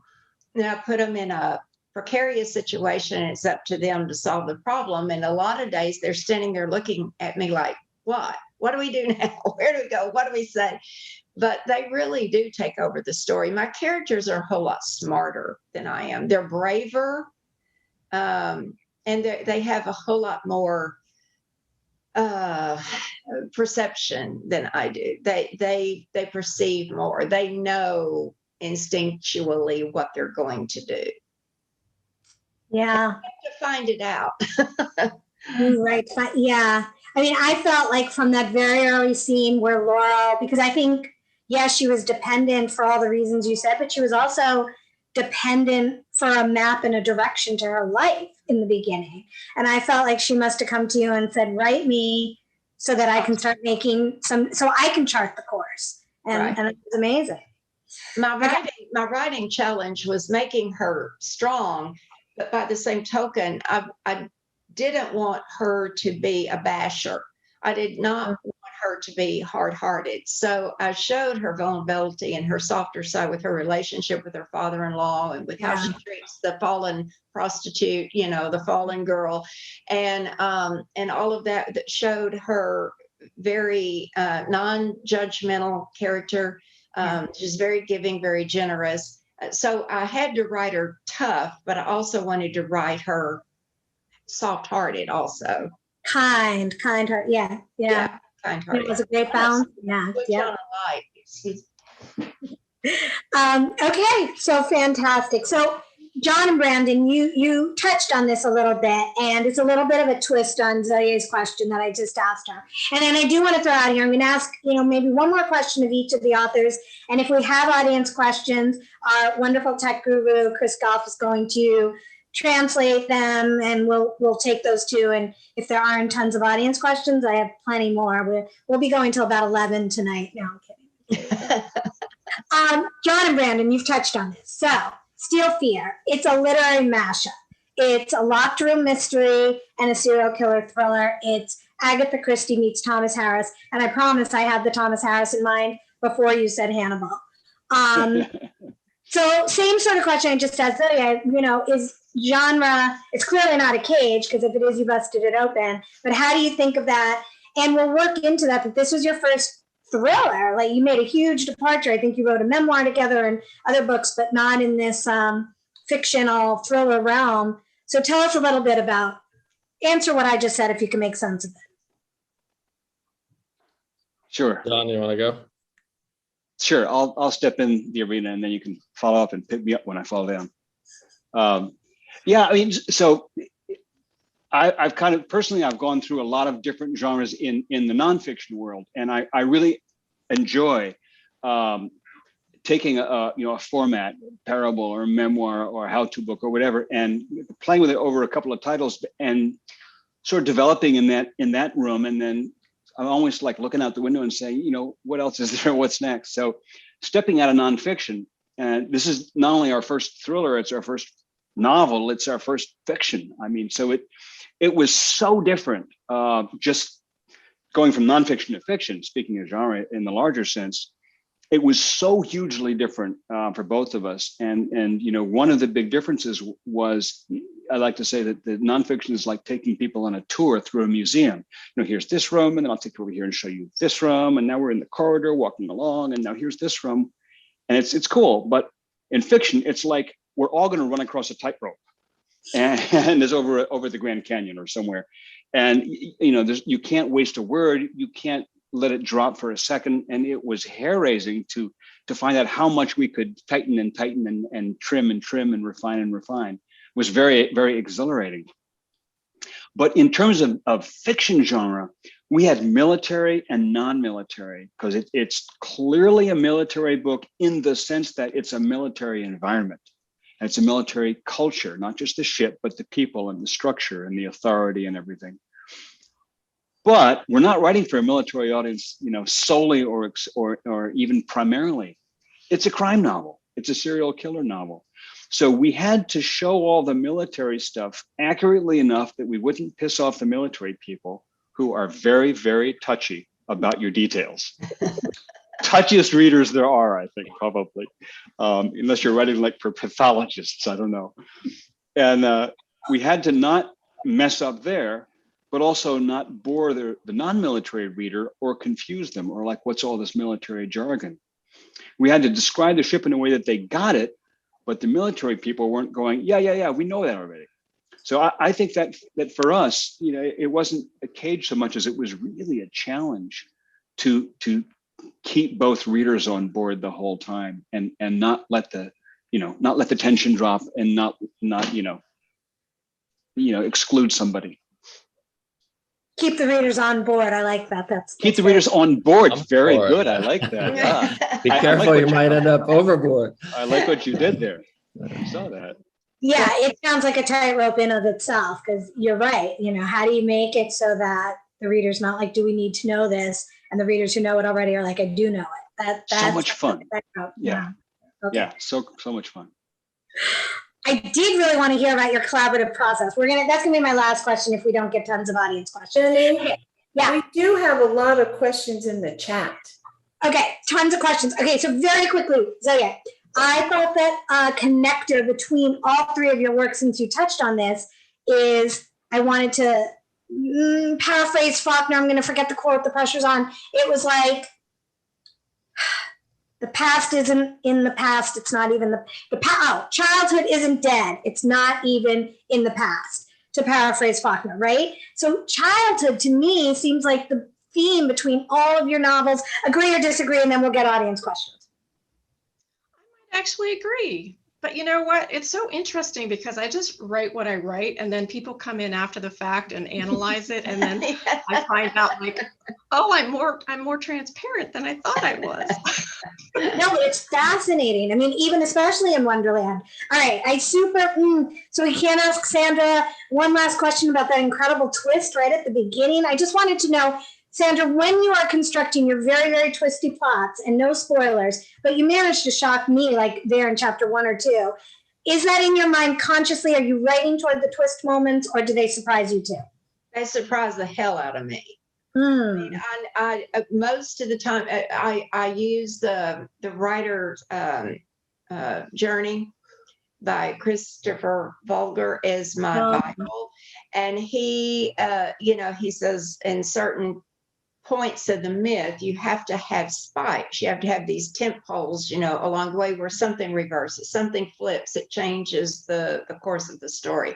And I put them in a precarious situation, and it's up to them to solve the problem. And a lot of days they're standing there looking at me like, what? What do we do now? Where do we go? What do we say? But they really do take over the story. My characters are a whole lot smarter than I am. They're braver. And they have a whole lot more perception than I do. They perceive more. They know instinctually what they're going to do.
Yeah.
You have to find it out.
Right. Yeah. I mean, I felt like from that very early scene where Laurel, because I think, yes, she was dependent for all the reasons you said, but she was also dependent for a map and a direction to her life in the beginning. And I felt like she must have come to you and said, write me so that I can start making so I can chart the course. And,
Right.
and it was amazing.
My writing challenge was making her strong, but by the same token, I didn't want her to be a basher. I did not want her to be hard-hearted. So I showed her vulnerability and her softer side with her relationship with her father-in-law, and with how she treats the fallen prostitute, the fallen girl, and all of that showed her very non-judgmental character. She's very giving, very generous. So I had to write her tough, but I also wanted to write her soft-hearted also.
Kind heart. Yeah.
Kind-hearted.
It was a great balance. Yeah.
Which
Yeah.
on a light. Excuse
Okay, so fantastic. So John and Brandon, you touched on this a little bit, and it's a little bit of a twist on Zoje's question that I just asked her. And then I do want to throw out here, I'm going to ask, maybe one more question of each of the authors. And if we have audience questions, our wonderful tech guru, Chris Goff, is going to translate them, and we'll take those too. And if there aren't tons of audience questions, I have plenty more. We'll be going till about 11 tonight. No, I'm kidding. John and Brandon, you've touched on this. So, Steel Fear, it's a literary mashup. It's a locked room mystery and a serial killer thriller. It's Agatha Christie meets Thomas Harris. And I promise I had the Thomas Harris in mind before you said Hannibal. So same sort of question I just asked Zoje, is genre, it's clearly not a cage, because if it is, you busted it open. But how do you think of that? And we'll work into that this was your first thriller. Like, you made a huge departure. I think you wrote a memoir together and other books, but not in this fictional thriller realm. So tell us a little bit answer what I just said, if you can make sense of it.
Sure.
John, you want to go?
Sure. I'll step in the arena, and then you can follow up and pick me up when I fall down. So I've kind of personally, I've gone through a lot of different genres in the nonfiction world, and I really enjoy taking a format, parable or memoir or how-to book or whatever, and playing with it over a couple of titles and sort of developing in that room. And then I'm always like looking out the window and saying, what else is there? What's next? So stepping out of nonfiction, and this is not only our first thriller, it's our first novel. It's our first fiction. I mean, so it was so different. Just going from nonfiction to fiction, speaking of genre in the larger sense, it was so hugely different for both of us. And you know, one of the big differences was, I like to say that the nonfiction is like taking people on a tour through a museum. You know, here's this room, and then I'll take you over here and show you this room, and now we're in the corridor walking along, and now here's this room, and it's cool. But in fiction, it's like we're all going to run across a tightrope, and it's over the Grand Canyon or somewhere, and you know, you can't waste a word, you can't let it drop for a second. And it was hair raising to find out how much we could tighten and tighten and trim and refine and refine. It was very, very exhilarating. But in terms of fiction genre, we had military and non-military, because it's clearly a military book in the sense that it's a military environment. And it's a military culture, not just the ship, but the people and the structure and the authority and everything. But we're not writing for a military audience, you know, solely or even primarily. It's a crime novel. It's a serial killer novel. So we had to show all the military stuff accurately enough that we wouldn't piss off the military people, who are very, very touchy about your details. Touchiest readers there are, I think, probably, unless you're writing like for pathologists, I don't know. And we had to not mess up there, but also not bore the non-military reader or confuse them, or like, what's all this military jargon? We had to describe the ship in a way that they got it, but the military people weren't going, yeah, we know that already. So I think that for us, you know, it wasn't a cage so much as it was really a challenge to keep both readers on board the whole time, and not let the tension drop, and not exclude somebody.
Keep the readers on board. I like that.
Keep the readers on board. Very
board.
good. I like that. Yeah.
Be careful, you might end up overboard.
I like what you did there. I saw that.
Yeah, it sounds like a tightrope in of itself, because you're right. You know, how do you make it so that the reader's not like, do we need to know this? And the readers who know it already are like, I do know it. That's
so much fun.
Yeah. Okay.
Yeah, so much fun.
I did really want to hear about your collaborative process. That's gonna be my last question if we don't get tons of audience questions. Yeah.
We do have a lot of questions in the chat.
Okay, tons of questions. Okay, so very quickly, Zoje, I thought that a connector between all three of your works, since you touched on this, is I wanted to paraphrase Faulkner. I'm going to forget the quote, the pressure's on. It was like, the past isn't in the past. It's not even childhood isn't dead. It's not even in the past, to paraphrase Faulkner, right? So childhood to me seems like the theme between all of your novels. Agree or disagree, and then we'll get audience questions.
I might actually agree. But you know what? It's so interesting because I just write what I write, and then people come in after the fact and analyze it, and then I find out like, oh, I'm more transparent than I thought I was.
No, but it's fascinating. I mean, even especially in Wonderland. All right, so we can't ask Sandra one last question about that incredible twist right at the beginning. I just wanted to know, Sandra, when you are constructing your very, very twisty plots, and no spoilers, but you managed to shock me like there in chapter 1 or 2, is that in your mind consciously? Are you writing toward the twist moments, or do they surprise you too?
They surprise the hell out of me. I mean, I most of the time I use the writer's journey by Christopher Vogler as my Bible, and he he says in certain points of the myth you have to have spikes, you have to have these tent poles, along the way where something reverses, something flips, it changes the course of the story.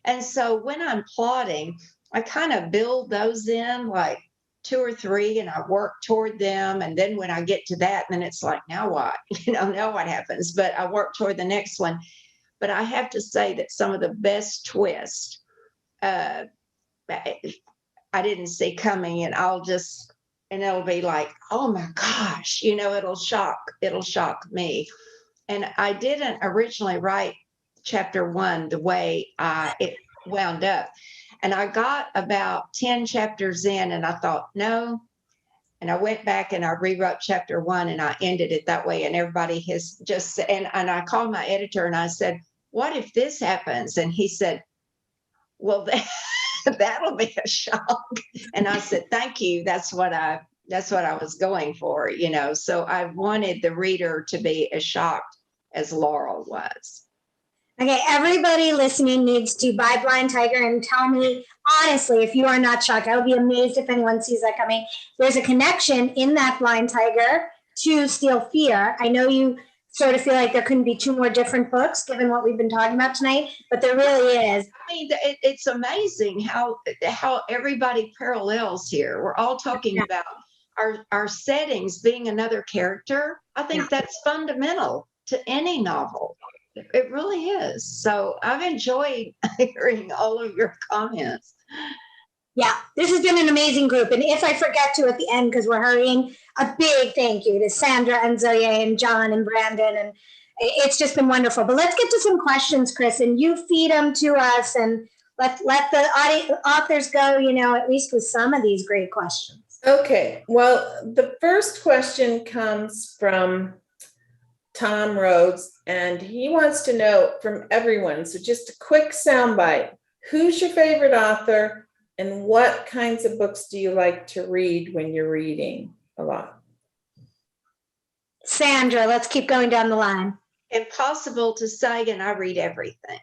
And so when I'm plotting, I kind of build those in like 2 or 3, and I work toward them. And then when I get to that, then it's like, now what? Now what happens? But I work toward the next one. But I have to say that some of the best twists I didn't see coming, and it'll be like, oh my gosh, it'll shock me. And I didn't originally write chapter 1 the way it wound up. And I got about 10 chapters in, and I thought, no. And I went back and I rewrote chapter 1, and I ended it that way. And everybody has just, and I called my editor and I said, what if this happens? And he said, well, that'll be a shock. And I said, thank you. That's what I was going for, you know. So I wanted the reader to be as shocked as Laurel was.
Okay, everybody listening needs to buy Blind Tiger and tell me honestly if you are not shocked. I will be amazed if anyone sees that coming. There's a connection in that Blind Tiger to Steel Fear. I know you sort of feel like there couldn't be two more different books given what we've been talking about tonight, but there really is.
I mean, it's amazing how everybody parallels here. We're all talking about our settings being another character. I think that's fundamental to any novel. It really is. So I've enjoyed hearing all of your comments.
Yeah, this has been an amazing group. And if I forget to at the end, because we're hurrying, a big thank you to Sandra and Zoje and John and Brandon. And it's just been wonderful. But let's get to some questions, Chris, and you feed them to us and let the authors go, you know, at least with some of these great questions.
Okay, well, the first question comes from Tom Rhodes, and he wants to know from everyone, so just a quick soundbite. Who's your favorite author, and what kinds of books do you like to read when you're reading a lot?
Sandra, let's keep going down the line.
Impossible to say, and I read everything.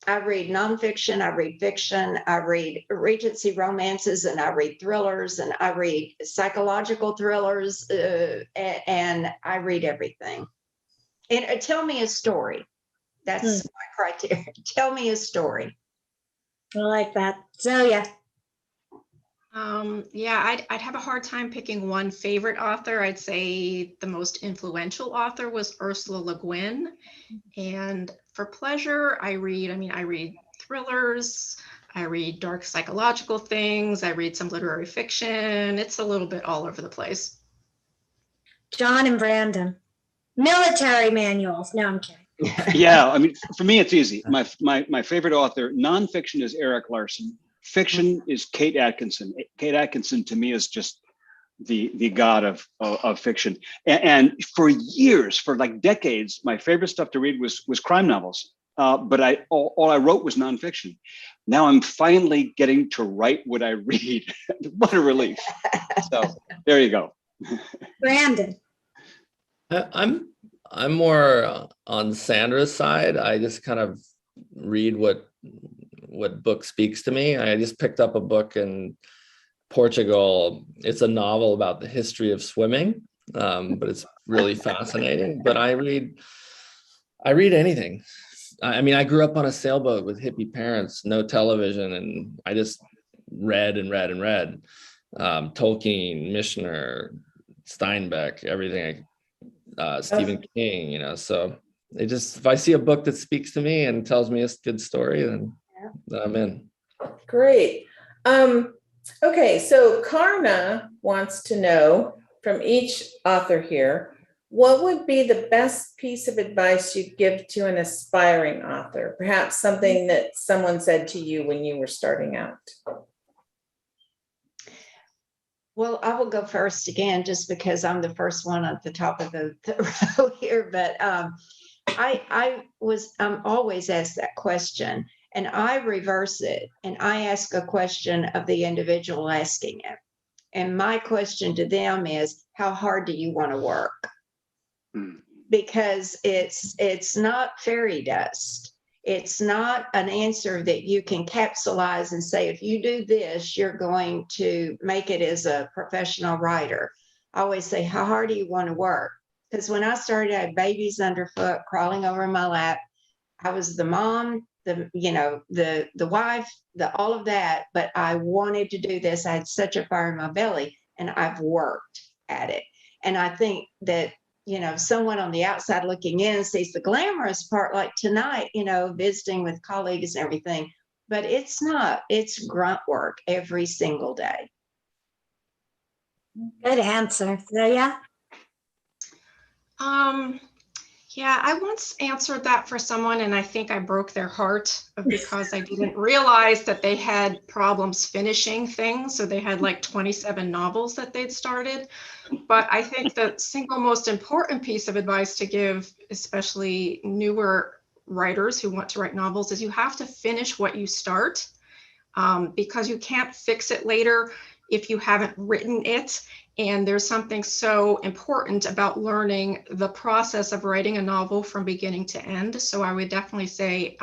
I read nonfiction, I read fiction, I read Regency romances, and I read thrillers, and I read psychological thrillers, and I read everything. And tell me a story. That's my criteria. Tell me a story.
I like that. Zoje.
Yeah, I'd have a hard time picking one favorite author. I'd say the most influential author was Ursula Le Guin. And for pleasure, I read thrillers, I read dark psychological things, I read some literary fiction. It's a little bit all over the place.
John and Brandon. Military manuals. No, I'm kidding.
Yeah, I mean, for me, it's easy. My favorite author, nonfiction, is Erik Larson. Fiction is Kate Atkinson. Kate Atkinson, to me, is just the god of fiction. And for years, for like decades, my favorite stuff to read was crime novels. But all I wrote was nonfiction. Now I'm finally getting to write what I read. What a relief! So there you go.
Brandon.
I'm more on Sandra's side. I just kind of read what book speaks to me. I just picked up a book in Portugal. It's a novel about the history of swimming, but it's really fascinating. But I read anything. I mean, I grew up on a sailboat with hippie parents, no television, and I just read and read and read. Tolkien, Michener, Steinbeck, everything. Stephen King, you know. So if I see a book that speaks to me and tells me it's a good story, then I'm in.
Great. Okay, so Karna wants to know from each author here, what would be the best piece of advice you'd give to an aspiring author? Perhaps something that someone said to you when you were starting out.
Well, I will go first again, just because I'm the first one at the top of the row here. But I'm always asked that question, and I reverse it, and I ask a question of the individual asking it. And my question to them is, how hard do you want to work? Because it's not fairy dust. It's not an answer that you can capsulize and say, if you do this, you're going to make it as a professional writer. I always say, how hard do you want to work? Because when I started, I had babies underfoot crawling over my lap. I was the mom, the wife, all of that, but I wanted to do this. I had such a fire in my belly, and I've worked at it. And I think that, someone on the outside looking in sees the glamorous part, like tonight, visiting with colleagues and everything, but it's not. It's grunt work every single day.
Good answer. Zoje?
Yeah, I once answered that for someone, and I think I broke their heart because I didn't realize that they had problems finishing things. So they had like 27 novels that they'd started. But I think the single most important piece of advice to give, especially newer writers who want to write novels is you have to finish what you start, because you can't fix it later if you haven't written it. And there's something so important about learning the process of writing a novel from beginning to end. So I would definitely say,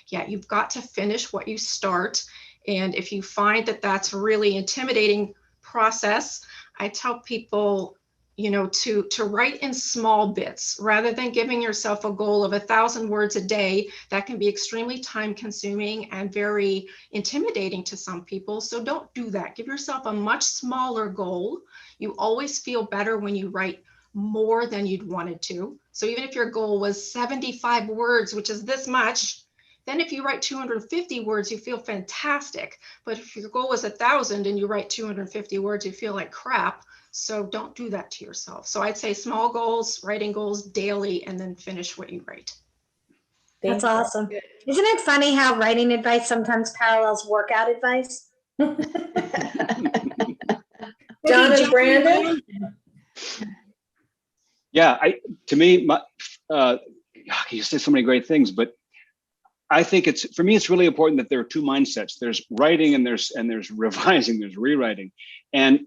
yeah, you've got to finish what you start. And if you find that that's a really intimidating process, I tell people, you know, to write in small bits rather than giving yourself a goal of 1,000 words a day. That can be extremely time consuming and very intimidating to some people. So don't do that. Give yourself a much smaller goal. You always feel better when you write more than you'd wanted to. So even if your goal was 75 words, which is this much, then if you write 250 words, you feel fantastic. But if your goal was 1,000 and you write 250 words, you feel like crap. So don't do that to yourself. So I'd say small goals, writing goals daily, and then finish what you write.
That's awesome. Isn't it funny how writing advice sometimes parallels workout advice?
John and Brandon?
Yeah, to me, you said so many great things, but I think for me, it's really important that there are two mindsets. There's writing and there's revising, there's rewriting. And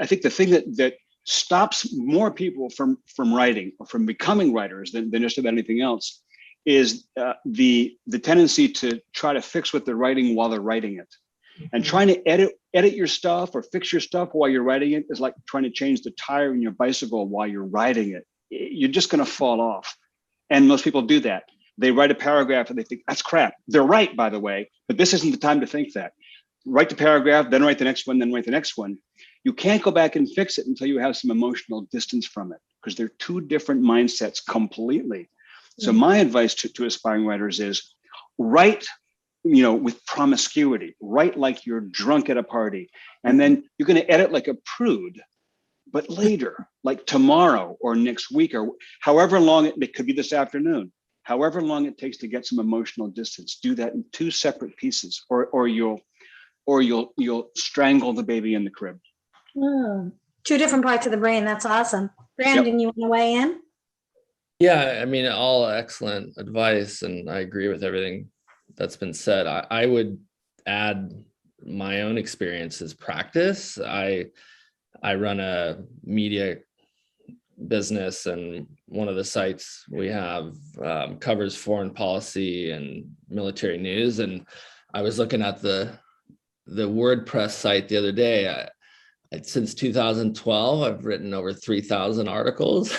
I think the thing that stops more people from writing or from becoming writers than just about anything else is the tendency to try to fix what they're writing while they're writing it. And trying to edit your stuff or fix your stuff while you're writing it is like trying to change the tire in your bicycle while you're riding it. You're just going to fall off. And most people do that. They write a paragraph and they think, that's crap. They're right, by the way, but this isn't the time to think that. Write the paragraph, then write the next one, then write the next one. You can't go back and fix it until you have some emotional distance from it, because they're two different mindsets completely. So my advice to aspiring writers is write, with promiscuity, write like you're drunk at a party. And then you're going to edit like a prude, but later, like tomorrow or next week, or however long it could be this afternoon. However long it takes to get some emotional distance, do that in two separate pieces, or you'll strangle the baby in the crib.
Two different parts of the brain. That's awesome. Brandon, you want to weigh in?
Yeah, I mean, all excellent advice, and I agree with everything that's been said. I would add my own experience as practice. I run a media business, and one of the sites we have covers foreign policy and military news. And I was looking at the WordPress site the other day. Since 2012, I've written over 3,000 articles,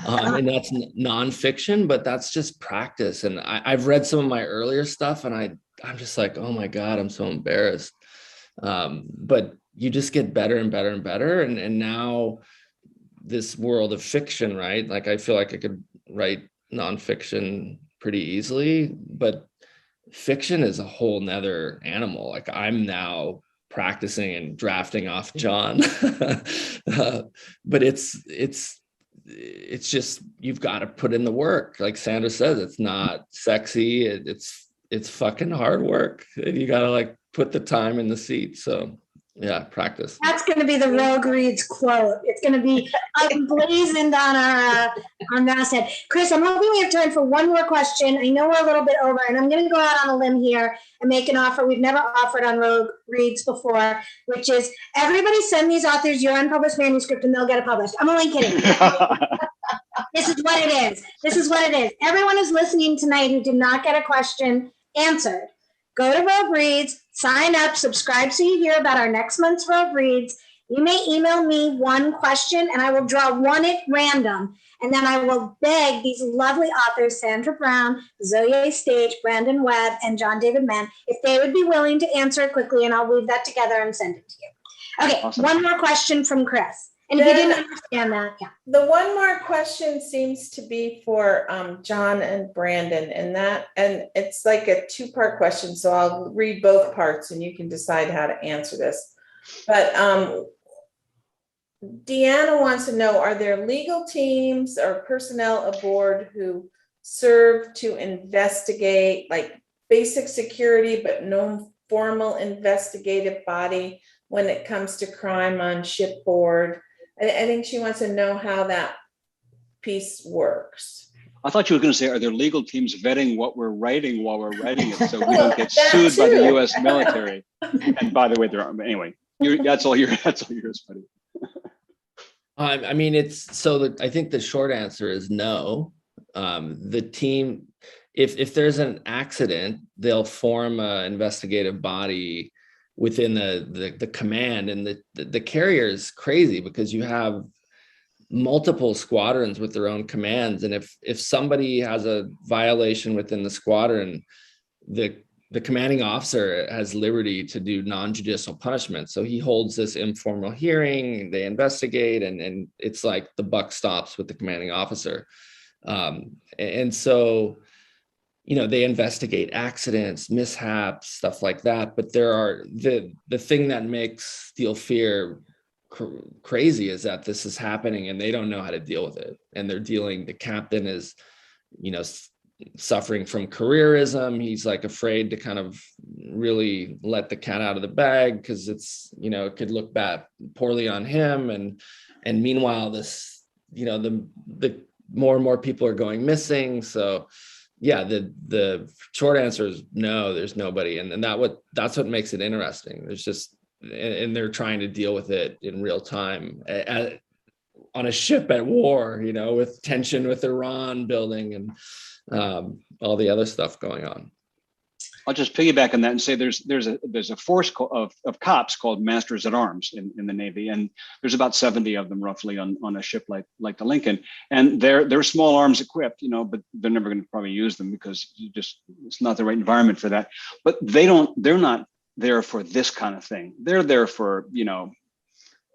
and that's nonfiction, but that's just practice. And I've read some of my earlier stuff, and I'm just like, oh my God, I'm so embarrassed. But you just get better and better and better. And now this world of fiction, right? Like, I feel like I could write nonfiction pretty easily, but fiction is a whole nother animal. Like, I'm now practicing and drafting off John, but it's just, you've got to put in the work. Like Sandra says, it's not sexy. It's fucking hard work. You got to like put the time in the seat. So yeah, practice.
That's going to be the Rogue Reads quote. It's going to be emblazoned on our masthead. Chris, I'm hoping we have time for one more question. I know we're a little bit over, and I'm going to go out on a limb here and make an offer we've never offered on Rogue Reads before, which is everybody send these authors your unpublished manuscript and they'll get it published. I'm only kidding. This is what it is. This is what it is. Everyone who's listening tonight who did not get a question answered, go to Rogue Reads, sign up, subscribe so you hear about our next month's Rogue Reads. You may email me one question and I will draw one at random. And then I will beg these lovely authors, Sandra Brown, Zoje Stage, Brandon Webb, and John David Mann, if they would be willing to answer it quickly, and I'll weave that together and send it to you. Okay, awesome. One more question from Chris. And if you didn't understand that, yeah.
The one more question seems to be for John and Brandon, and it's like a two-part question, so I'll read both parts and you can decide how to answer this. But Deanna wants to know, are there legal teams or personnel aboard who serve to investigate, like basic security, but no formal investigative body when it comes to crime on shipboard? I think she wants to know how that piece works.
I thought you were going to say, are there legal teams vetting what we're writing while we're writing it so we don't get
That
sued by the
too.
U.S. military? And by the way, there are. Anyway, that's all yours, buddy.
I mean, I think the short answer is no. The team, if there's an accident, they'll form an investigative body within the command, and the carrier is crazy because you have multiple squadrons with their own commands, and if somebody has a violation within the squadron, the commanding officer has liberty to do non-judicial punishment. So he holds this informal hearing, they investigate, and it's like the buck stops with the commanding officer. And so, they investigate accidents, mishaps, stuff like that. But there are the thing that makes Steel Fear crazy is that this is happening and they don't know how to deal with it. And the captain is, suffering from careerism. He's like afraid to kind of really let the cat out of the bag because it's, it could look poorly on him. And meanwhile, this, the more and more people are going missing. So yeah, the short answer is no, there's nobody. And that's what makes it interesting. There's just, and they're trying to deal with it in real time on a ship at war, with tension with Iran building and all the other stuff going on.
I'll just piggyback on that and say there's a force of cops called Masters at Arms in the Navy, and there's about 70 of them roughly on a ship like the Lincoln, and they're small arms equipped, but they're never going to probably use them because it's not the right environment for that. But they're not there for this kind of thing. They're there for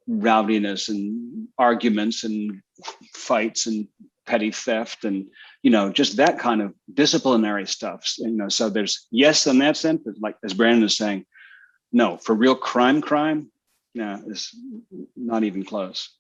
rowdiness and arguments and fights and petty theft and just that kind of disciplinary stuff. So there's yes in that sense, but like as Brandon is saying, no, for real crime, it's not even close.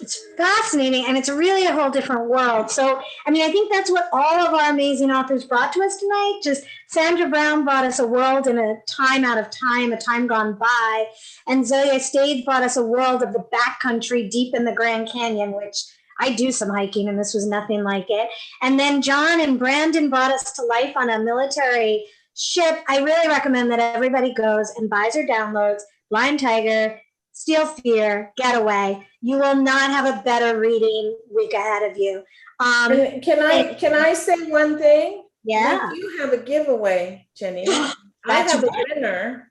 It's fascinating, and it's really a whole different world. So, I think that's what all of our amazing authors brought to us tonight. Just Sandra Brown brought us a world in a time out of time, a time gone by. And Zoje Stage brought us a world of the backcountry deep in the Grand Canyon, which I do some hiking, and this was nothing like it. And then John and Brandon brought us to life on a military ship. I really recommend that everybody goes and buys or downloads Blind Tiger, Steel Fear, Getaway. You will not have a better reading week ahead of you.
Can I say one thing?
Yeah.
You have a giveaway, Jenny. I have a winner.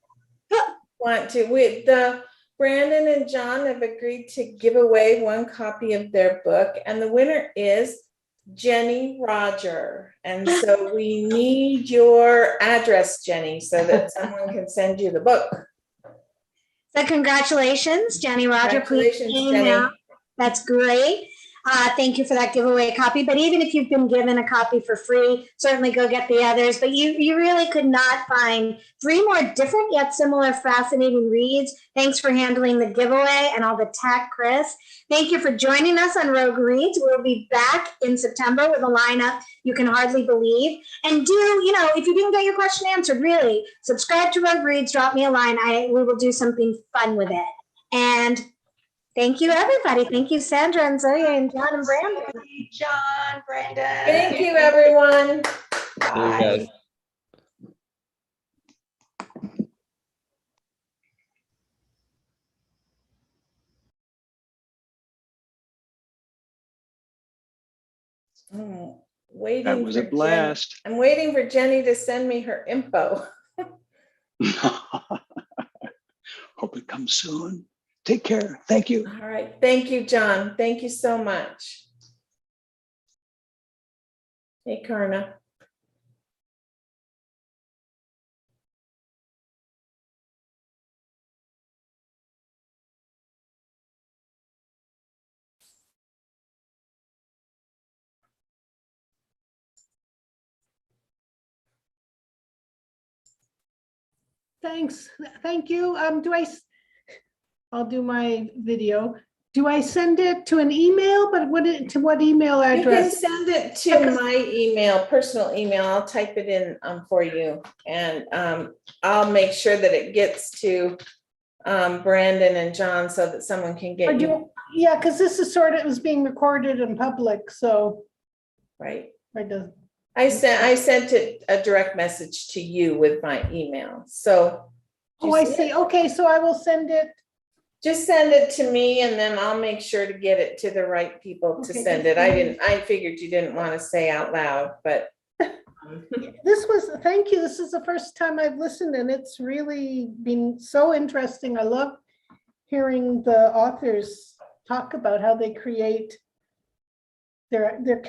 Brandon and John have agreed to give away one copy of their book, and the winner is Jenny Roger. And so we need your address, Jenny, so that someone can send you the book.
So congratulations, Jenny Roger.
Congratulations, Jenny.
That's great. Thank you for that giveaway copy. But even if you've been given a copy for free, certainly go get the others. But you really could not find 3 more different yet similar fascinating reads. Thanks for handling the giveaway and all the tech, Chris. Thank you for joining us on Rogue Reads. We'll be back in September with a lineup you can hardly believe. And if you didn't get your question answered, really, subscribe to Rogue Reads, drop me a line. We will do something fun with it. And thank you, everybody. Thank you, Sandra and Zoje and John and Brandon.
John, Brandon.
Thank you, everyone.
Bye.
Waiting.
That was a blast.
I'm waiting for Jenny to send me her info.
Hope it comes soon. Take care. Thank you.
All right. Thank you, John. Thank you so much. Hey, Karna.
Thanks. Thank you. I'll do my video. Do I send it to an email? But to what email address?
You can send it to my personal email. I'll type it in for you, and I'll make sure that it gets to Brandon and John so that someone can get you.
Yeah, because this is it was being recorded in public, so.
right?
does.
I sent it a direct message to you with my email. So
Oh, I see. Okay, so I will send it.
just send it to me and then I'll make sure to get it to the right people to
Okay,
send it. I figured you didn't want to say out loud, but
Thank you. This is the first time I've listened and it's really been so interesting. I love hearing the authors talk about how they create their